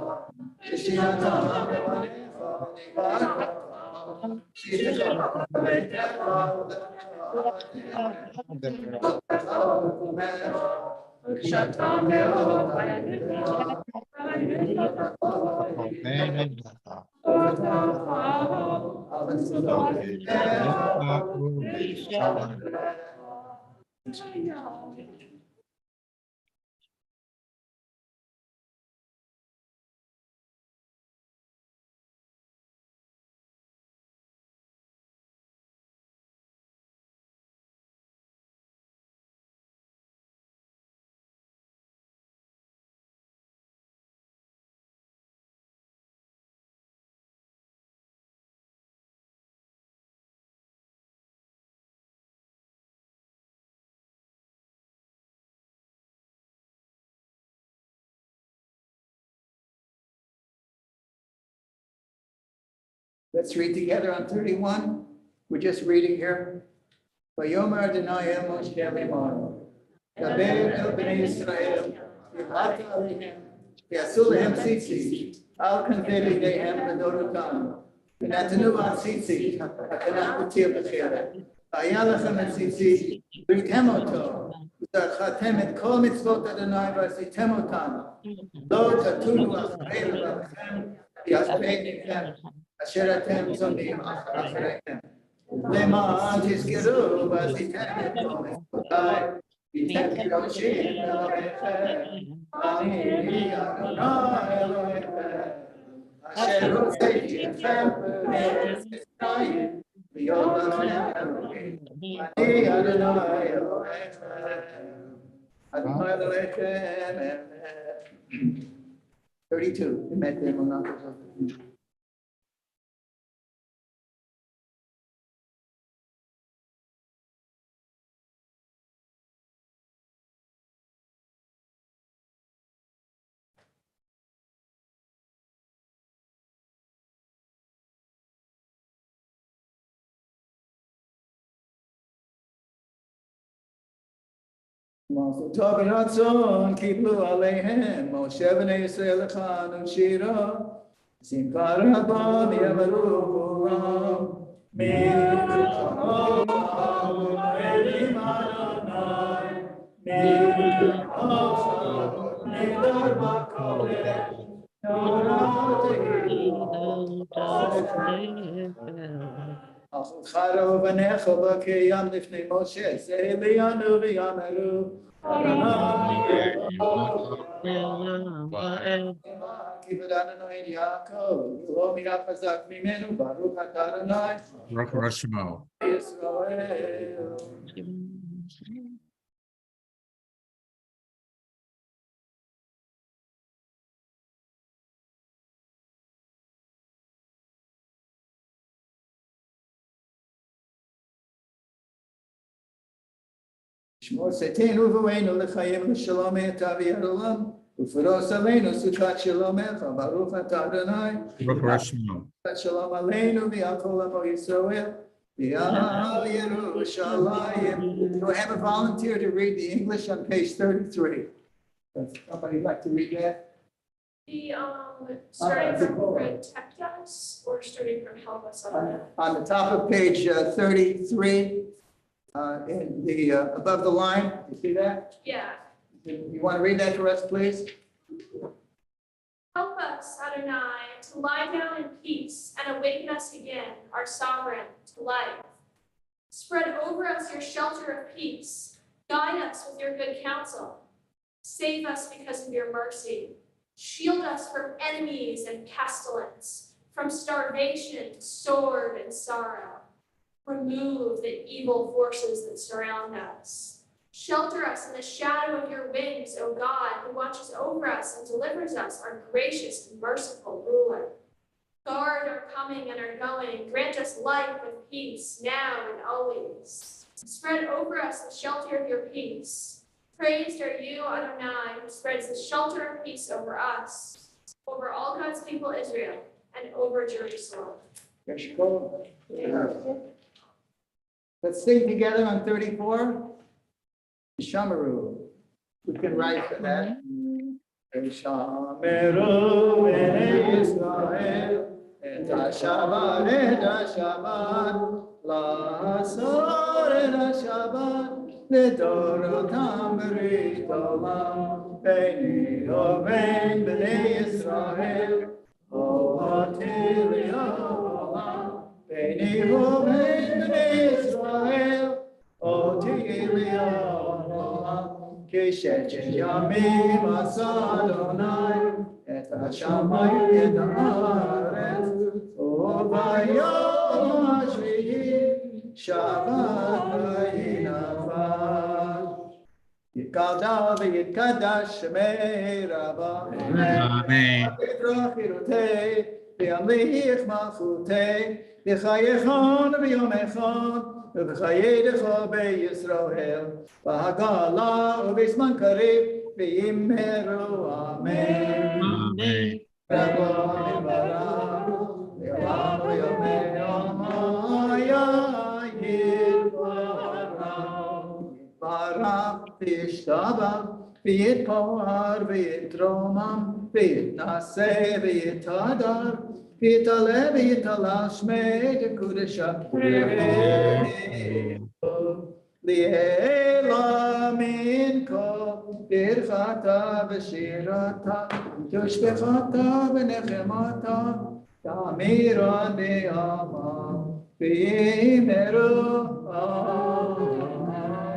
Yeshiatam Levanecha Let's read together on 31. We're just reading here. Vayomer Adonai el Moshe lemor. Daber el bnei Yisrael. V'hata alehem. ויעשו להם ציצית, על כנפי בגדיהם לדורותם. ונתנו על ציצית, התנ"ך מותיר בחרב. והיה לכם הציצית, בריתם אותו, וזרחתם את כל מצוות אדוני ועשיתם אותם. לא תטונו אחרי לבבכם, ויעשריכם, אשר אתם זונים אחריכם. למען תזכרו ועשיתם את כל מצוותיי, ויתן קדושים אלוהיכם, אני אדוני אלוהיכם, אשר הוצאתי אתכם מארץ מצרים, ויום לכם אלוהים, אני אדוני אלוהיכם, אדוני אלוהיכם. 32, אמת ואמונה כזאת. מלכותו ברצון קיבלו עליהם, משה בני ישראל לכנו שירו, שמחה רבה ויאמרו כולם, מלחמו אלים אדוני, מלחמו נדר בקודש, חרו בניך בקיים לפני משה, זה ליאנו ויאמרו, כיבד אדוני יעקב, לא מילה חזק ממנו, ברוך אתה אדוני, ברוך שמו. ישראל. שמור צאתנו ובואנו לחיים לשלום את אבי העולם, ופרוס עלינו סוכת שלומך, ברוך אתה אדוני, ברוך שמו. שלום עלינו ועל כל עמו ישראל, ועל ירושלים. Do I have a volunteer to read the English on page 33? Does somebody like to read that? The, starting from protect us or starting from help us on On the top of page 33, in the above the line, you see that? Yeah. You want to read that for us, please? Help us, Adonai, to lie down in peace and awaken us again, our sovereign, to life. Spread over us your shelter of peace. Guide us with your good counsel. Save us because of your mercy. Shield us from enemies and pestilence, from starvation, sword, and sorrow. Remove the evil forces that surround us. Shelter us in the shadow of your wings, O God, who watches over us and delivers us, our gracious and merciful ruler. Guard our coming and our going. Grant us life and peace now and always. Spread over us the shelter of your peace. Praised are you, Adonai, who spreads the shelter of peace over us, over all God's people Israel, and over Jerusalem. Let's sing together on 34. Shamaru. We can write for that. Shamaru b'nei Israel, et Shabbat, la'asor et Shabbat, לדורותם ברית עולם, ביני ובין בני ישראל, אותי לעולם, ביני ובין בני ישראל, אותי לעולם, כששת ימים עשה אדוני, את השמיים ואת הארץ, וביום השביעי שבת וינפש. יתגדל ויתקדש שמי רבה. אמן. יברח חירותי וימליך מלכותי, בחייכון וביומכון ובחייך בישראל, בהגלה ובזמן קריב וימהרו אמן. אמן. רבו יתברך לעולם ויומי עלמיה יתברך, יתברך וישתבח ויתפאר ויתרומם ויתנשא ויתהדר ויתעלה ויתעלה שמי דקודשא ליאלה מן כל ברכתה ושירתה תשבחתה ונחמתה תאמירה בעמה באמרו אמן.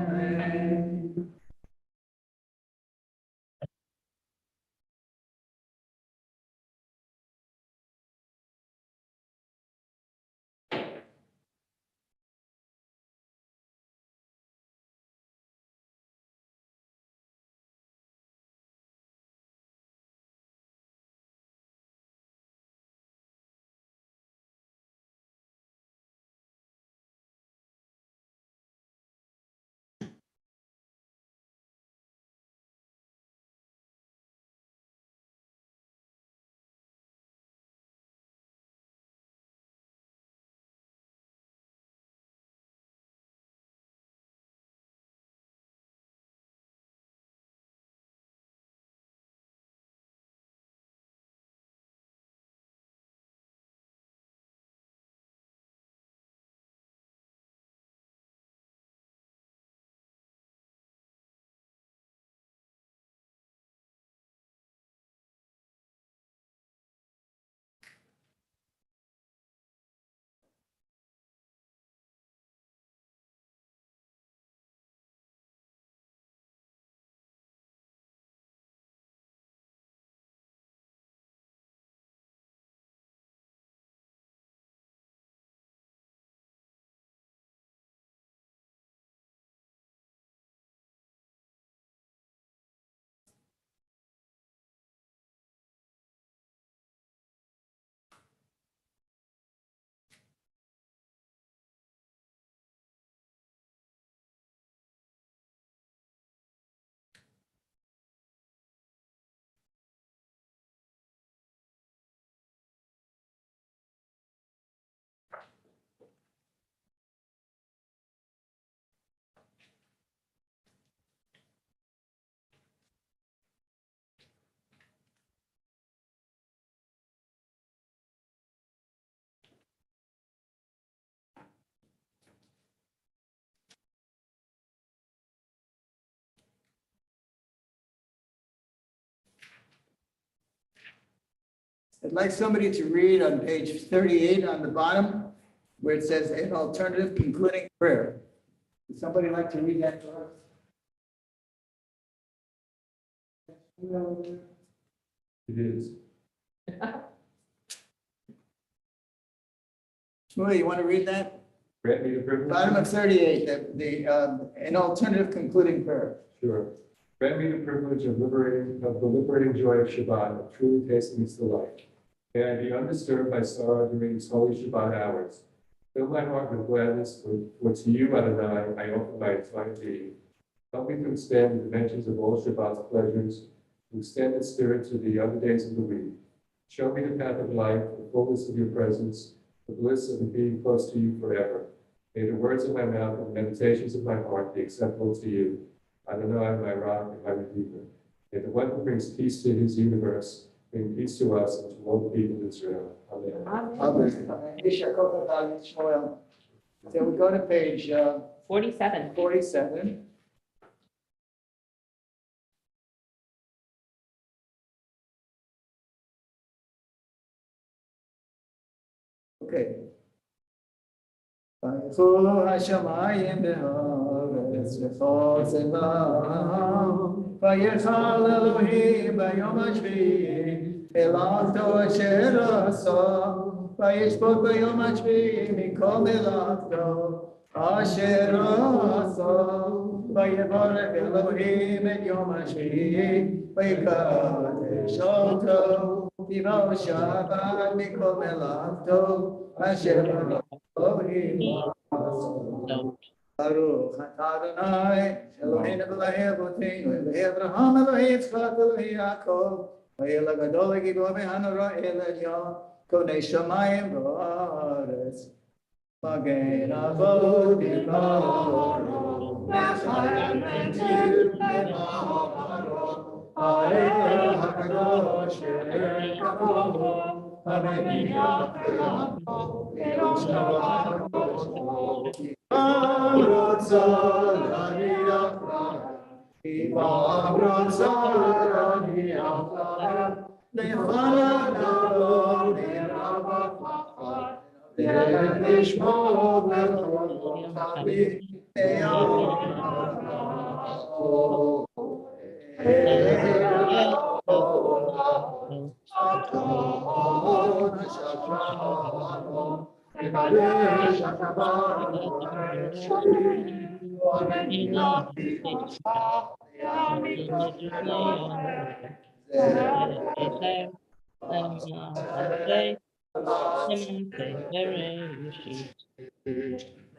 I'd like somebody to read on page 38 on the bottom, where it says an alternative concluding prayer. Would somebody like to read that for us? It is. Shmuel, you want to read that? Grant me the privilege. Bottom of 38, an alternative concluding prayer. Sure. Grant me the privilege of the liberating joy of Shabbat, of truly tasting its delight. May I be undisturbed by sorrow during these holy Shabbat hours. Fill my heart with gladness, for to you, Adonai, I offer my entire being. Help me to expand the dimensions of all Shabbat's pleasures, to extend its spirit to the other days of the week. Show me the path of life, the fullness of your presence, the bliss of being close to you forever. May the words of my mouth and the meditations of my heart be acceptable to you, Adonai, my rock and my redeemer. May the one who brings peace to his universe bring peace to us and to all the people of Israel. Amen. So we go to page 47. 47. Okay. ויפלו השמיים בארץ וכל צבאם, ויכל אלוהים ביום השביעי מלאכתו אשר עשה, וישפוט ביום השביעי מכל מלאכתו אשר עשה, ויברך אלוהים את יום השביעי ויקדש אותו, כי בו שבת מכל מלאכתו אשר ברוך אתה אדוני אלוהינו ואלוהי אבותינו אלוהי אברהם אלוהי יצחק אלוהי יעקב האל הגדול הגיבור והנורא אל עליון קונה שמיים וארץ מגן אבות דברו וחיים ונתיר במאמרו הקדוש כמוהו, המניח רוצה להניח אם רוצה להניח לפניו מרב הפחד לשמור בכל חבי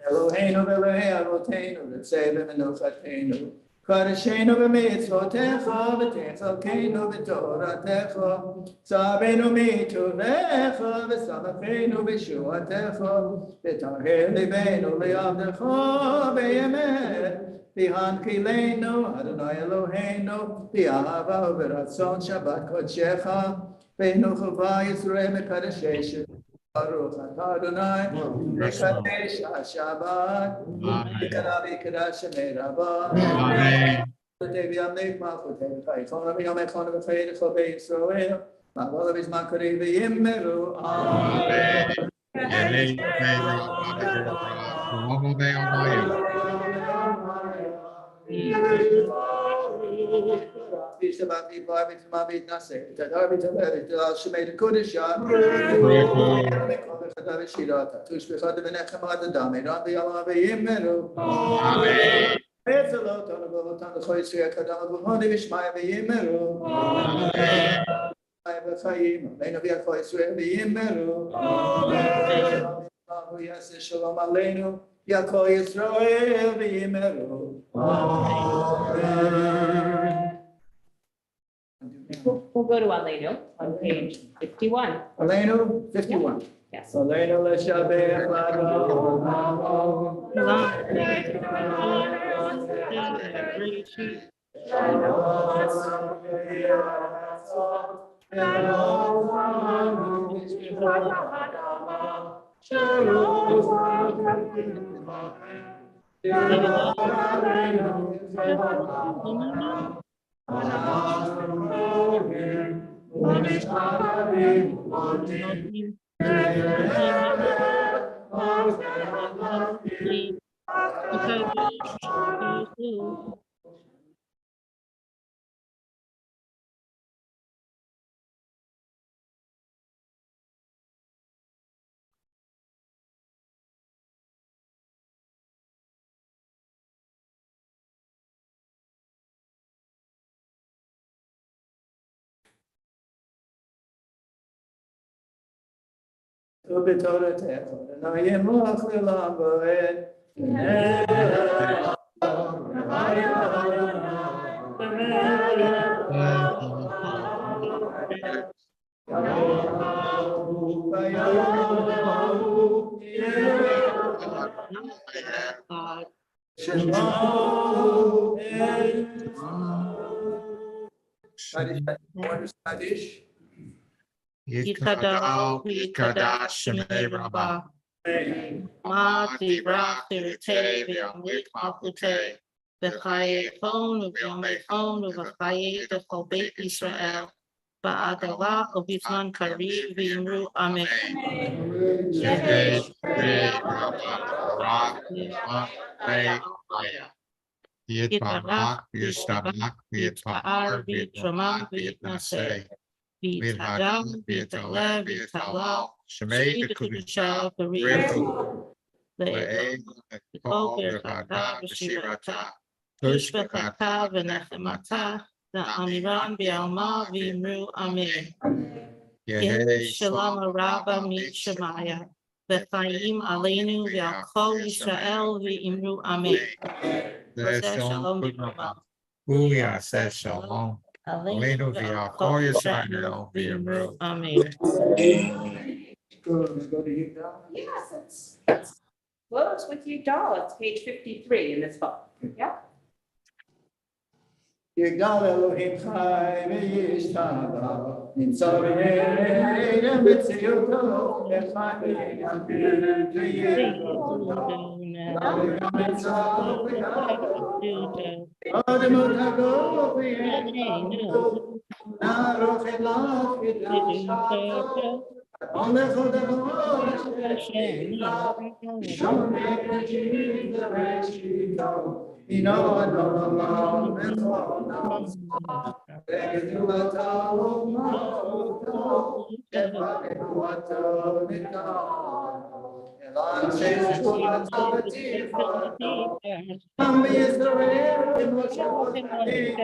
Eloheinu ואלוהי אבותינו, נצא במנוחתנו, קדשנו במצוותיך ותחלקנו בתורתך, צווינו מטובך ושמחנו בישועתך, וטהר ליבנו לעבדך באמת, והנחילנו, אדוני אלוהינו, באהבה וברצון שבת קודשך, ונוחבה ישראל מקדשי ברוך אתה אדוני, מקדש השבת, יקרא ויקדש שמי רבה. וימליך מלכותך, יכונה ויום יכונה וחי לכל בית ישראל, מעבר בזמן קריב ויאמרו אמן. יהי Shabbat Yivar V'Tzma V'Yitnaseh V'Tadar V'Taber V'Tadal Shemei L'Kodesha V'Chadav V'Shirata Tush V'Chadav V'Nechem Adadam Eiran V'Yalama V'Yimeru Amen. V'Etzalot Onavot L'Chol Yisrael Kadam V'Hodi V'Shmai V'Yimeru Amen. V'Chayim Aleinu V'Yachol Yisrael V'Yimeru Amen. V'Yaseh Shalom Aleinu V'Yachol Yisrael V'Yimeru Amen. We'll go to Aleinu on page 51. Aleinu 51. Yes. Aleinu l'shabech l'adon ובתורתך, אדוני ימלוך לעולם ועד. Yikadal, Yikadash, Shemei Rabbah. Ma Tibrach, Tirte, V'Yamlik Malkute, V'Chaye Chon, V'Yomei Chon, V'Chaye D'Chol Beit Israel, Ba'adalah, V'Bizman Kariv, V'Yimru Amen. Yehei, Rabbah, Yitbarach, Yishtabach, Yitpa'ar, Yitramah, Yitnaseh. V'Hadam, V'Taleh, V'Talal, Shemei D'Kudusha, V'Rihu, V'Kol V'Chata, V'Shirata, Tush V'Chata, V'Nechemata, V'Amiran, V'Alma, V'Yimru Amen. Yehi Shalom Rabba Shemaya, V'Chaim Aleinu, V'Al Yisrael, V'Yimru Amen. Shalom B'Rama. Hu Yaseh Shalom. Aleinu v'Yakol Yisrael v'Yimru Amen. Yes, it's close with you, doll. It's page 53 in this book. Yeah. יגדל אלוהים חי וישתבח, נמצא בעין המציאותו, וחי ויגדל ויהיה וגם אצלו אדמות הגוף ויענו, נערוך אליו קדושתו, הולך עוד דבר השתיקה, שומע כג'יב וראשיתו, הינו אדון עולם וכל נעשה, וגדולתו ומלכותו, כבנבואתו נתנו, אלא אנשי תשובתו ותפארתו, עם בישראל כמשה חיים,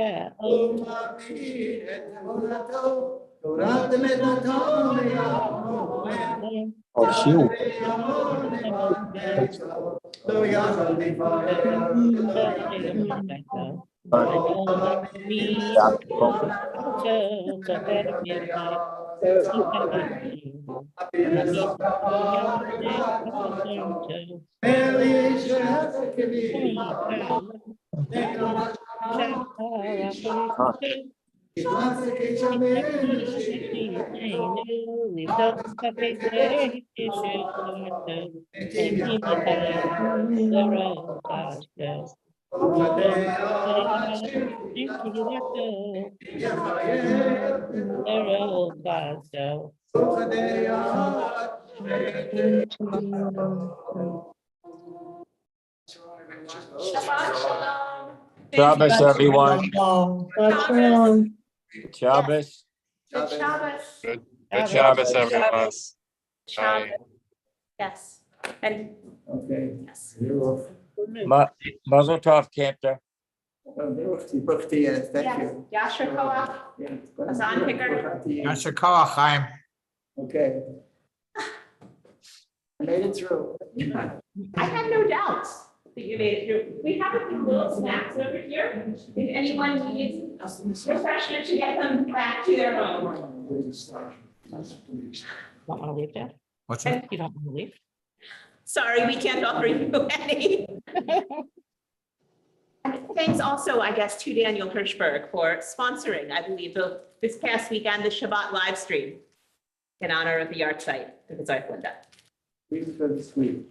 ומביט את אמונתו, תורת אמונתו ויעמוד, לא יחל לפאר, Shabbos, everyone. Shabbos. Good Shabbos. Good Shabbos, everyone. Shabbos. Yes, and Okay. yes. Mazel tov, Cantor. Thank Yes, you. Yasher Koach, Hazan Picker. Yasher Koach, Chaim. Okay. I made it through. I had no doubts that you made it through. We have a few little snacks over here. If anyone needs refreshment to get them back to their home. Want to leave, Dad? What's that? You don't want to leave? Sorry, we can't offer you any. And thanks also, I guess, to Daniel Hirschberg for sponsoring, I believe, this past weekend, the Shabbat live stream in honor of the art site of the Linda. Sweet.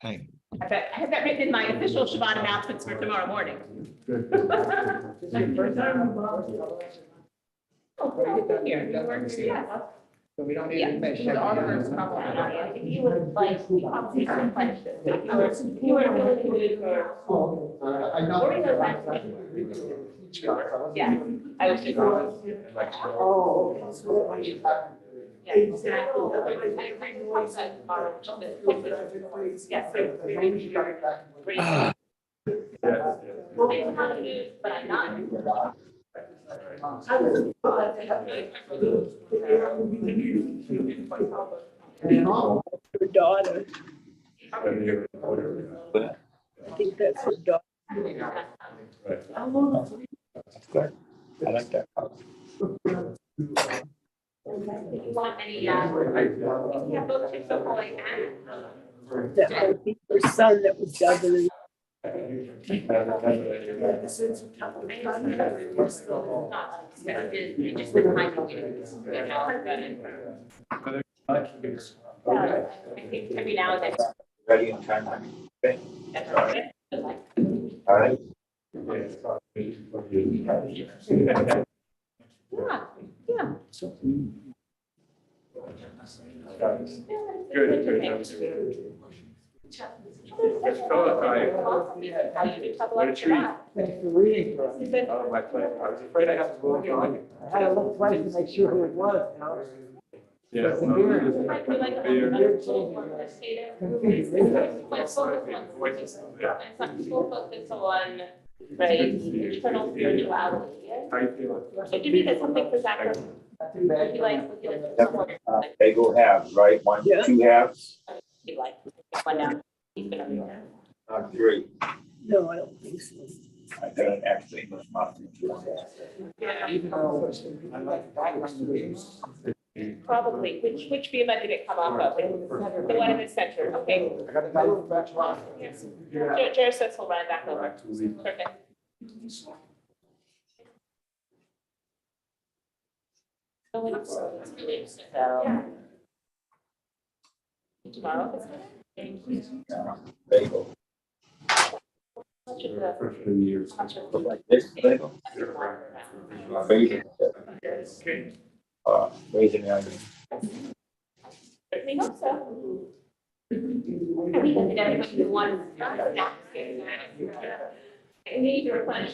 Hey. I have that written in my official Shabbat announcements for tomorrow morning. Good. Oh, good here. You weren't here yet. So we don't need Yeah. to make The sure. auditors probably not. If you would like, we probably can punish this, but if you were really good for. I know. Or either last week. Yeah, I was just. Oh. Yeah, exactly. Yes. But I'm not. Her daughter. I think that's her daughter. That's good. I like that. If you want any, yeah, both chips are fully and. That might be her son that was governing. Every now and then. Ready in time. Okay. That's all right. All right. Yeah. What a treat. Thanks for reading for us. Oh, my pleasure. I was afraid I had to go on. I had to look twice to make sure who it was, you know? Yeah. It's a beard. Might be like a Beer. full focus on, right, eternal spirituality. How you feeling? So do you need something for Zach? Not too bad. Would you like, would you like someone? They go halves, right? One, Yeah. 2 halves, You like, one down. He's gonna be there. 3. No, I don't think so. I got an extra English muffin. Even though I like background reviews. Probably. Which BMI did it come off of? The one in the center. Okay. I got a little back. Yes. Jared says he'll run it back over. Perfect. So. Tomorrow. Bagel. Much of the- For years. much of Like this bagel. Bagel. Raisin onion. We hope so. We can get everybody who wants. I need your punch.